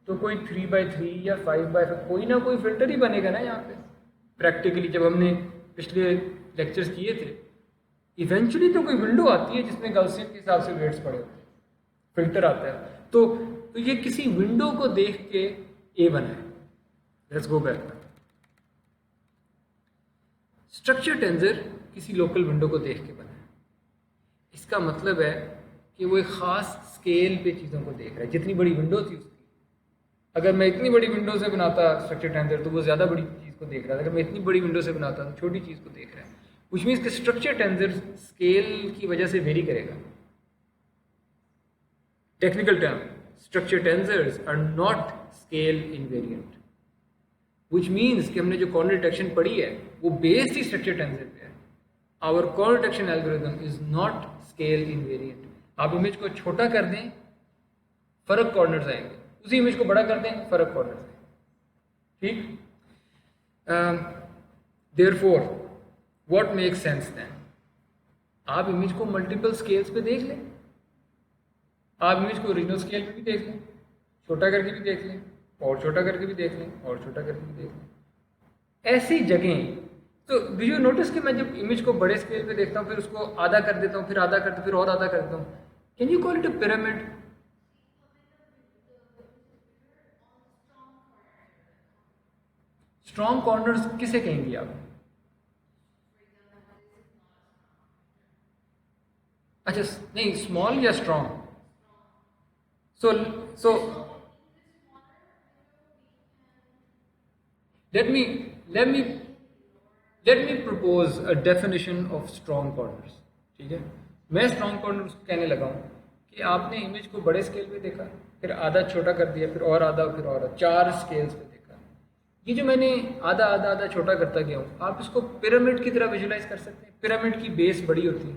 तो कोई 3/3 या 5/5 कोई ना कोई फिल्टर ही बनेगा ना यहाँ पे। प्रैक्टिकली जब हमने पिछले लेक्चर्स किए थे, इवेंचुअली तो कोई विंडो आती है जिसमें गॉसियन के हिसाब से वेट्स पड़े होते हैं, फिल्टर आता है, तो ये किसी विंडो को देख के ए बना है। Let's go back. Structure tensor किसी लोकल विंडो को देख के बना है, इसका मतलब है कि वो एक ख़ास स्केल पे चीज़ों को देख रहा है। जितनी बड़ी विंडो थी उसकी, अगर मैं इतनी बड़ी विंडो से बनाता स्ट्रक्चर टेंसर तो वो ज़्यादा बड़ी चीज़ को देख रहा था, अगर मैं इतनी बड़ी विंडो से बनाता तो छोटी चीज़ को देख रहा है, which means कि स्ट्रक्चर टेंसर स्केल की वजह से वेरी करेगा। Technical term, structure tensors are not scale invariant, which means कि हमने जो कॉर्नर डिटेक्शन पढ़ी है वो बेस्ड ही स्ट्रक्चर टेंसर पे है। Our corner detection algorithm is not scale invariant. आप इमेज को छोटा कर दें, फर्क कॉर्नर्स आएंगे, उसी इमेज को बड़ा कर दें, फर्क कॉर्नर्स आएंगे, ठीक। Therefore what makes sense then, आप इमेज को मल्टीपल स्केल्स पे देख लें, आप इमेज को ओरिजिनल स्केल पे भी देख लें, छोटा करके भी देख लें, और छोटा करके भी देख लें, और छोटा करके भी देख लें। ऐसी जगह तो डू यू नोटिस कि मैं जब इमेज को बड़े स्केल पे देखता हूँ, फिर उसको आधा कर देता हूँ, फिर आधा करता हूँ, फिर और आधा कर देता हूँ। Can you call it a pyramid? Strong corners किसे कहेंगे आप? अच्छा नहीं, स्मॉल या strong? So let me propose a definition of strong corners, ठीक है। मैं स्ट्रॉन्ग कॉर्नर्स कहने लगा हूँ कि आपने इमेज को बड़े स्केल पे देखा, फिर आधा छोटा कर दिया, फिर और आधा, फिर और 4 स्केल्स पे देखा। ये जो मैंने आधा आधा आधा छोटा करता गया हूँ, आप इसको पिरामिड की तरह विजुलाइज कर सकते हैं। पिरामिड की बेस बड़ी होती है,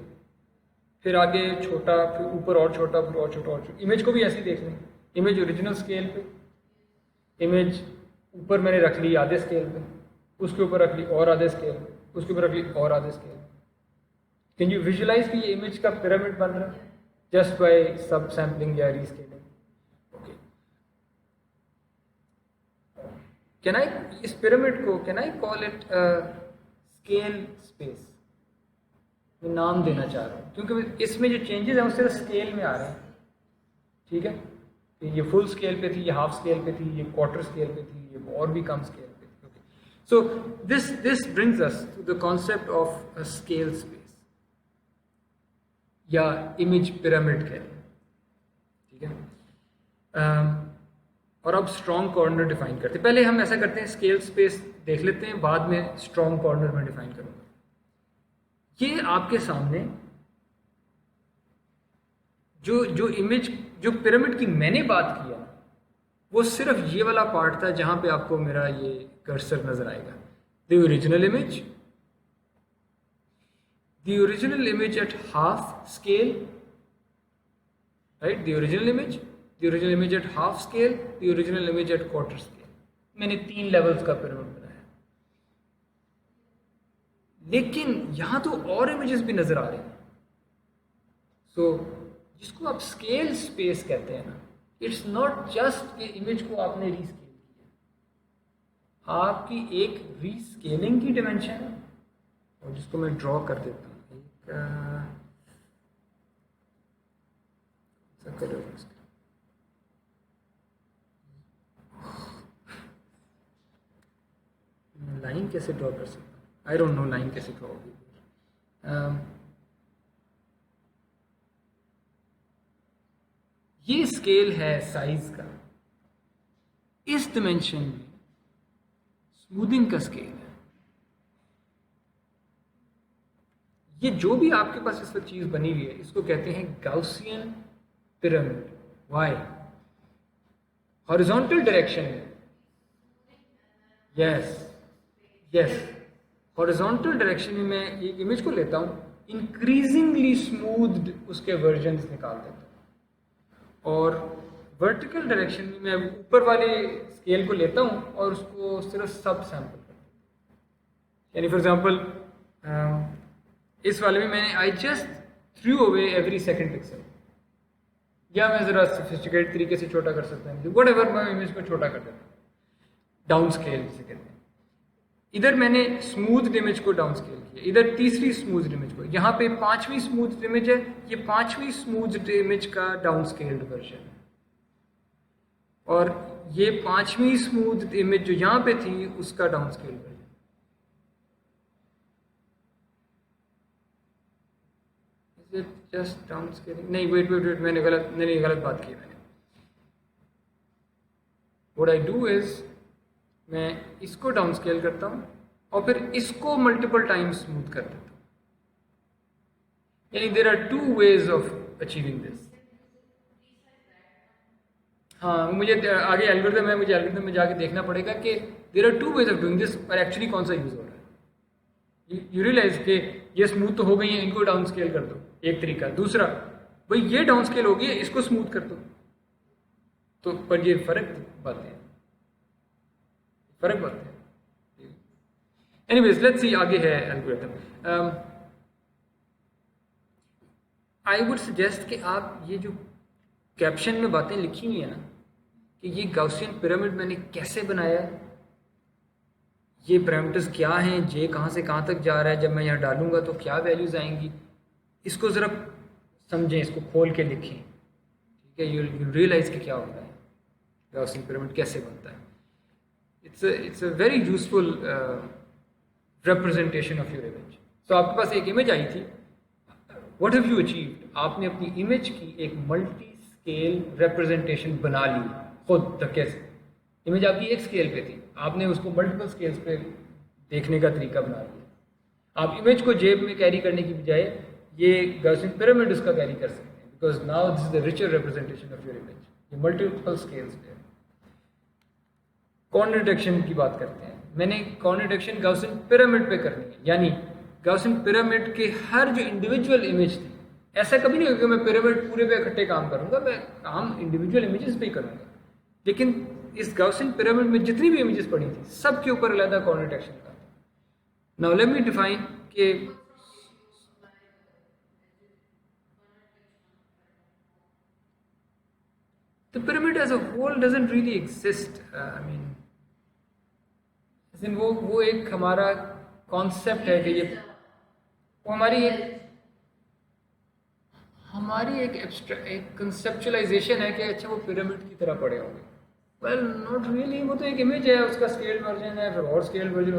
फिर आगे छोटा, फिर ऊपर और छोटा, फिर और छोटा और छोटा। इमेज को भी ऐसे ही देख लें, इमेज ओरिजिनल स्केल पे, इमेज ऊपर मैंने रख ली आधे स्केल पे, उसके ऊपर रख ली और आधे स्केल पे, उसके ऊपर रख ली और आधे स्केल। कैन यू विजुलाइज कि ये इमेज का पिरामिड बन रहा है जस्ट बाय सब सैम्पलिंग या रीस्केलिंग? ओके, कैन आई, इस पिरामिड को can I call it scale space? मैं नाम देना चाह रहा हूँ क्योंकि इसमें जो चेंजेस हैं वो सिर्फ स्केल में आ रहे हैं, ठीक है। ये फुल स्केल पे थी, ये हाफ स्केल पे थी, ये क्वार्टर स्केल पे थी, ये और भी कम स्केल पे थी। Okay, so this brings us to the concept of a scale space या इमेज पिरामिड कह लें, ठीक है। और अब स्ट्रॉन्ग कॉर्नर डिफाइन करते हैं। पहले हम ऐसा करते हैं, स्केल स्पेस देख लेते हैं, बाद में स्ट्रॉन्ग कॉर्नर में डिफाइन करूंगा। ये आपके सामने जो इमेज, जो पिरामिड की मैंने बात किया, वो सिर्फ ये वाला पार्ट था जहां पे आपको मेरा ये कर्सर नजर आएगा। The original image at half scale, right, the original image at half scale, the original image at quarter scale. मैंने 3 लेवल्स का पिरामिड बनाया, लेकिन यहां तो और इमेजेस भी नजर आ रहे हैं। सो जिसको आप स्केल स्पेस कहते हैं ना, इट्स नॉट जस्ट कि इमेज को आपने रीस्केल किया, आपकी एक रीस्केलिंग की डिमेंशन है, और जिसको मैं ड्रॉ कर देता हूँ, लाइन कैसे ड्रॉ कर सकता हूँ? आई डोंट नो लाइन कैसे ड्रॉ होगी। ये स्केल है साइज का, इस डिमेंशन में स्मूदिंग का स्केल है। ये जो भी आपके पास इस वक्त चीज बनी हुई है इसको कहते हैं Gaussian pyramid. Why? Horizontal direction में, यस यस, हॉरिजॉन्टल डायरेक्शन में मैं एक इमेज को लेता हूं, इंक्रीजिंगली स्मूथ्ड उसके वर्जन्स निकाल देता हूं, और वर्टिकल डायरेक्शन में मैं ऊपर वाले स्केल को लेता हूं और उसको सिर्फ सब सैंपल करता हूं। यानी फॉर एग्जांपल इस वाले में मैंने I just through away every second pixel, या मैं जरा सोफिस्टिकेटेड तरीके से छोटा कर सकता हूँ, वट एवर, मैं इमेज को छोटा कर देता हूँ, डाउन स्केल जिसे कहते हैं। इधर मैंने स्मूथ इमेज को डाउन स्केल किया, इधर तीसरी स्मूथ इमेज को, यहाँ पे पांचवी स्मूथ इमेज है, ये पांचवी स्मूथ इमेज का डाउन स्केल्ड वर्जन है, और ये पांचवी स्मूथ इमेज जो यहाँ पे थी उसका down scale version. Just down scaling नहीं, वेट मैंने गलत बात की। मैंने व्हाट आई डू इज मैं इसको डाउन स्केल करता हूं और फिर इसको मल्टीपल टाइम्स स्मूथ कर देता हूं। यानी there are two ways of achieving this. हाँ, मुझे आगे एल्गोरिथम है, मुझे एल्गोरिथम में जाके देखना पड़ेगा कि there are two ways of doing this, पर एक्चुअली कौन सा यूज हो रहा है। यू रियलाइज कि ये स्मूथ तो हो गई है, इनको डाउन स्केल कर दो, एक तरीका। दूसरा, भाई ये डाउन स्केल हो गई है, इसको स्मूथ कर दो। तो पर ये फर्क बातें हैं, फर्क बातें हैं। एनीवेज लेट्स सी, आगे है एल्गोरिथम। आई वुड सजेस्ट कि आप ये जो कैप्शन में बातें लिखी हुई है ना, कि ये गाउसियन पिरामिड मैंने कैसे बनाया, ये पैरामीटर्स क्या हैं, जे कहाँ से कहाँ तक जा रहा है, जब मैं यहाँ डालूंगा तो क्या वैल्यूज आएंगी, इसको ज़रा समझें, इसको खोल के लिखें, ठीक है। यू रियलाइज कि क्या होता है, गाउसियन पिरामिड कैसे बनता है। It's a very useful representation of your image. So आपके पास एक इमेज आई थी, व्हाट हैव यू अचीव्ड, आपने अपनी इमेज की एक मल्टी स्केल रिप्रेजेंटेशन बना ली खुद धक्के से। इमेज आपकी एक स्केल पे थी, आपने उसको मल्टीपल स्केल्स पे देखने का तरीका बना लिया। आप इमेज को जेब में कैरी करने की बजाय ये गाउसियन पिरामिड उसका कैरी कर सकते हैं, because now this is the richer representation of your image. ये मल्टीपल स्केल्स पे। कॉर्नर डिटेक्शन की बात करते हैं, मैंने कॉर्नर डिटेक्शन गाउसियन पिरामिड पे करनी है, यानी गाउसियन पिरामिड के हर जो इंडिविजुअल इमेज थी, ऐसा कभी नहीं होगा कि मैं पिरामिड पूरे पे इकट्ठे काम करूंगा, मैं काम इंडिविजुअल इमेजेस पे ही करूंगा। लेकिन इस गाउसियन पिरामिड में जितनी भी इमेजेस पड़ी थी, सब के ऊपर अलग कॉर्नर डिटेक्शन का। नाउ लेट मी डिफाइन कि the pyramid as a whole doesn't really exist. I mean, वो एक हमारा कॉन्सेप्ट है कि ये वो हमारी एक कंसेप्चुलाइजेशन है कि अच्छा वो पिरामिड की तरह पड़े होंगे। वेल नॉट रियली, वो तो एक इमेज है, उसका स्केल वर्जन है, फिर और स्केल वर्जन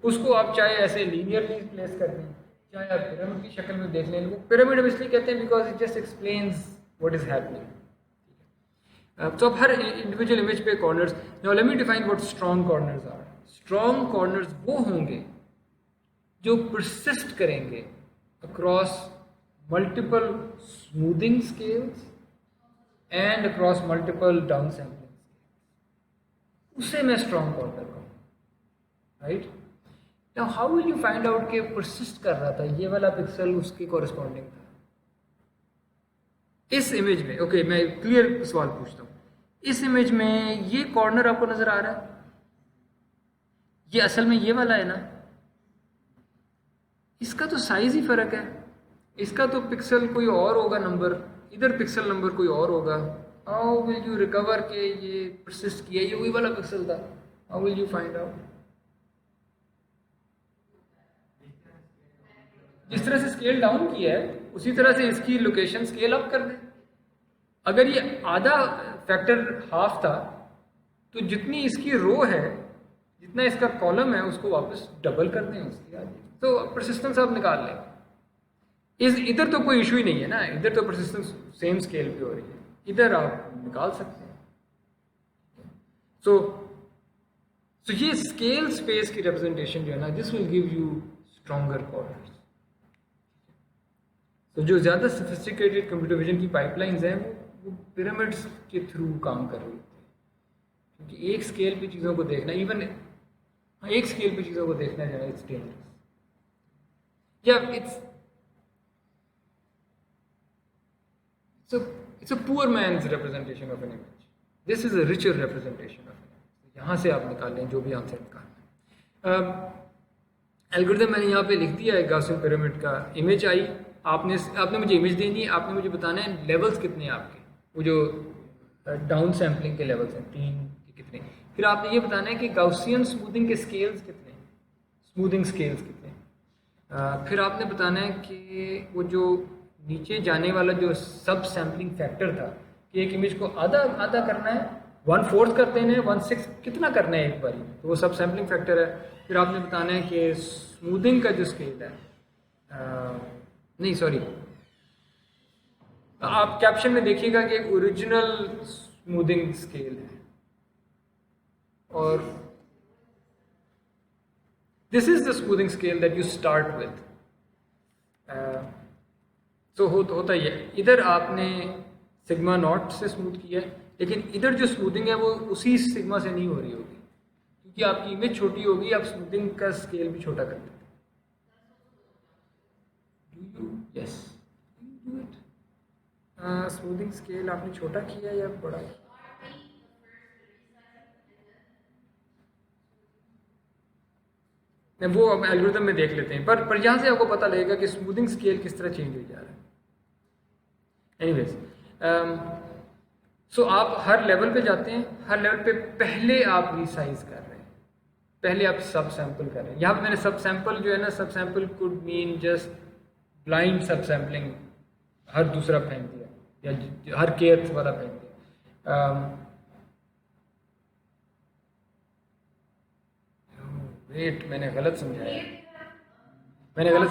उसको आप चाहे ऐसे लीनियरली प्लेस कर दें, चाहे आप पिरामिड की शक्ल में देख लें। वो पिरामिड हम इसलिए कहते हैं because it just explains what is happening. तो अब हर इंडिविजुअल इमेज पे corners. Now let me define what strong corners are. Strong corners वो होंगे जो परसिस्ट करेंगे across multiple smoothing scales and across multiple down sampling scales, उसे मैं स्ट्रॉन्ग कॉर्नर कहूँ, right. Now how will you find out कि परसिस्ट कर रहा था, ये वाला पिक्सल उसके कॉरेस्पॉन्डिंग था इस इमेज में। ओके, मैं क्लियर सवाल पूछता हूँ, इस इमेज में ये कॉर्नर आपको नजर आ रहा है, ये असल में ये वाला है ना, इसका तो साइज ही फर्क है, इसका तो पिक्सल कोई और होगा नंबर, इधर पिक्सल नंबर कोई और होगा। हाउ विल यू रिकवर के ये परसिस्ट किया, ये वही वाला पिक्सल था, how will you find out. जिस तरह से स्केल डाउन किया है उसी तरह से इसकी लोकेशन स्केल अप कर दें। अगर ये आधा फैक्टर हाफ था तो जितनी इसकी रो है, जितना इसका कॉलम है, उसको वापस डबल कर दें उसकी आगे, तो परसिस्टेंस आप निकाल लें। इधर तो कोई इशू ही नहीं है ना, इधर तो परसिस्टेंस सेम स्केल पे हो रही है, इधर आप निकाल सकते हैं। सो ये स्केल स्पेस की रिप्रेजेंटेशन जो है ना, this will give you stronger corners. तो जो ज़्यादा सोफिस्टिकेटेड कंप्यूटर विजन की पाइपलाइंस हैं वो पिरामिड्स के थ्रू काम कर रही होती है, क्योंकि एक स्केल पे चीज़ों को देखना, इवन एक स्केल पे चीज़ों को देखना जो है, इट्स डेंजरस, या it's a poor man's representation of an image. This is a richer representation of an image. यहाँ से आप निकाल लें जो भी आंसर निकालना है। एल्गोरिथम मैंने यहाँ पे लिख दिया है गॉसियन पिरामिड का। इमेज आई, आपने मुझे इमेज देनी है, आपने मुझे बताना है लेवल्स कितने हैं आपके, वो जो डाउन सैम्पलिंग के लेवल्स हैं 3 के कितने, फिर आपने ये बताना है कि गॉसियन स्मूथिंग के स्केल्स कितने हैं, स्मूथिंग स्केल्स कितने हैं। फिर आपने बताना है कि वो जो नीचे जाने वाला जो सब सैम्पलिंग फैक्टर था, कि एक इमेज को आधा आधा करना है, 1/4 करते हैं, 1/6 कितना करना है एक बारी, तो वो सब सैम्पलिंग फैक्टर है। फिर आपने बताना है कि स्मूथिंग का जो स्केल है, नहीं सॉरी, आप कैप्शन में देखिएगा कि एक ओरिजिनल स्मूथिंग स्केल है, और this is the smoothing scale that you start with. तो होता ही है, इधर आपने सिग्मा नॉट से स्मूथ किया है, लेकिन इधर जो स्मूथिंग है वो उसी सिग्मा से नहीं हो रही होगी, क्योंकि आपकी इमेज छोटी होगी, आप स्मूथिंग का स्केल भी छोटा कर देते हैं। Yes, do it. Smoothing scale आपने छोटा किया या बड़ा किया? वो अब एल्गोरिथम में देख लेते हैं, पर यहाँ से आपको पता लगेगा कि स्मूथिंग स्केल किस तरह चेंज हो जा रहा है। एनीवेज, सो आप हर लेवल पे जाते हैं, हर लेवल पे पहले आप रिसाइज कर रहे हैं, पहले आप सब सैंपल कर रहे हैं। यहाँ पे मैंने सब सैंपल जो है ना, सब sample could mean just blind सब सैम्पलिंग, हर दूसरा फेंक दिया या हर केथ वाला फेंक दिया। वेट, मैंने गलत समझाया, मैंने गलत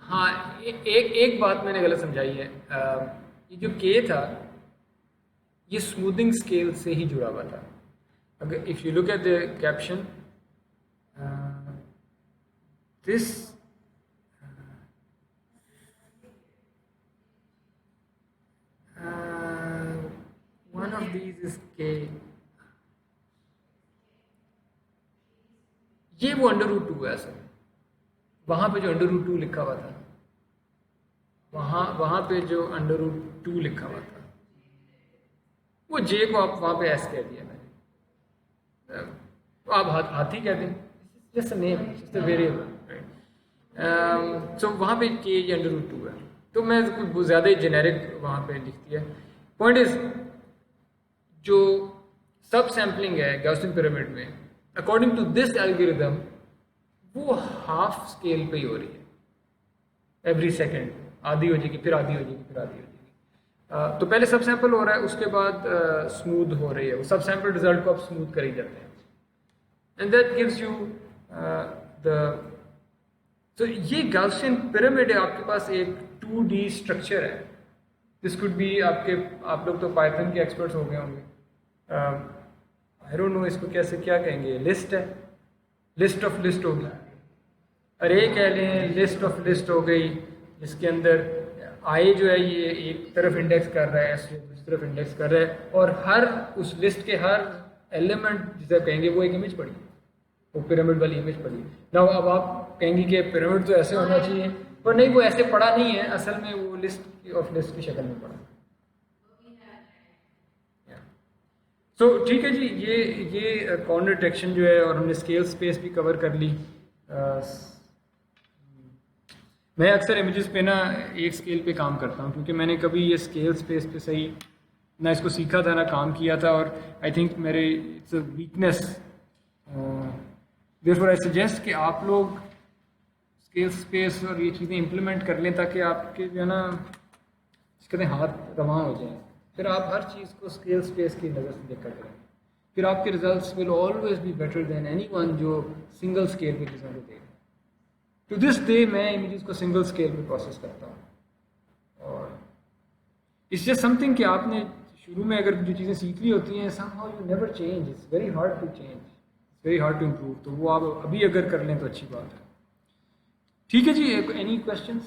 हाँ, एक बात मैंने गलत समझाई है। ये जो के था, ये स्मूथिंग स्केल से ही जुड़ा हुआ था। अगर if you look at the caption, this one of these is k, ये वो √2 है सर, वहाँ पे जो √2 लिखा हुआ था, वहाँ पे जो √2 लिखा हुआ था, वो जे को आप वहाँ पे एस कह दिया मैंने, तो आप हाथी कह दें, just a name, just a variable, so वहाँ पे के या √2 है, तो मैं कुछ ज़्यादा ही जेनेरिक वहाँ पे लिख दिया। पॉइंट इज, जो सब सैम्पलिंग है गॉसियन पिरामिड में, अकॉर्डिंग टू दिस एल्गोरिथम, वो हाफ स्केल पे ही हो रही है, एवरी सेकेंड आधी हो जाएगी, फिर आधी हो जाएगी, फिर आधी हो जाएगी। तो पहले सब सैंपल हो रहा है, उसके बाद स्मूथ हो रही है, वो सब सैंपल रिजल्ट को आप स्मूथ कर ही जाते हैं, and that gives you the. तो ये गॉसियन पिरामिड है, आपके पास एक 2D स्ट्रक्चर है। दिस कुड बी आप लोग तो पाइथन के एक्सपर्ट्स हो गए होंगे, आई डोंट नो इसको कैसे क्या कहेंगे, लिस्ट है, लिस्ट ऑफ लिस्ट होगी, अरे कह लें, लिस्ट ऑफ लिस्ट हो गई, जिसके अंदर आई जो है ये एक तरफ इंडेक्स कर रहा है, एस दूसरी तरफ इंडेक्स कर रहा है, और हर उस लिस्ट के हर एलिमेंट जिसे कहेंगे वो एक इमेज पड़ी, वो पिरामिड वाली इमेज पड़ी ना। अब आप कहेंगे कि पिरामिड तो ऐसे होना चाहिए, पर नहीं, वो ऐसे पड़ा नहीं है, असल में वो लिस्ट ऑफ लिस्ट की शक्ल में पड़ा। सो ठीक है जी, ये कॉर्नर डिटेक्शन जो है, और हमने स्केल स्पेस भी कवर कर ली। मैं अक्सर इमेजेस पे ना एक स्केल पे काम करता हूँ, क्योंकि मैंने कभी ये स्केल स्पेस पे सही ना इसको सीखा था ना काम किया था, और आई थिंक मेरे it's a weakness. Therefore I suggest कि आप लोग स्केल स्पेस और ये चीज़ें इम्प्लीमेंट कर लें ताकि आपके जो है ना कहते हैं हाथ रवां हो जाएं, फिर आप हर चीज़ को स्केल स्पेस की नज़र से देखकर करें, फिर आपके results will always be better than anyone जो सिंगल स्केल पे चीज़ों को देख। टू दिस डे मैं इमेजेस को सिंगल स्केल पे प्रोसेस करता हूँ, और इट्स जस्ट समथिंग कि आपने शुरू में अगर जो चीज़ें सीख ली होती हैं somehow you never change, it's very hard to change, it's very hard to improve, तो वो आप अभी अगर कर लें तो अच्छी बात है। ठीक है जी, एनी क्वेश्चंस?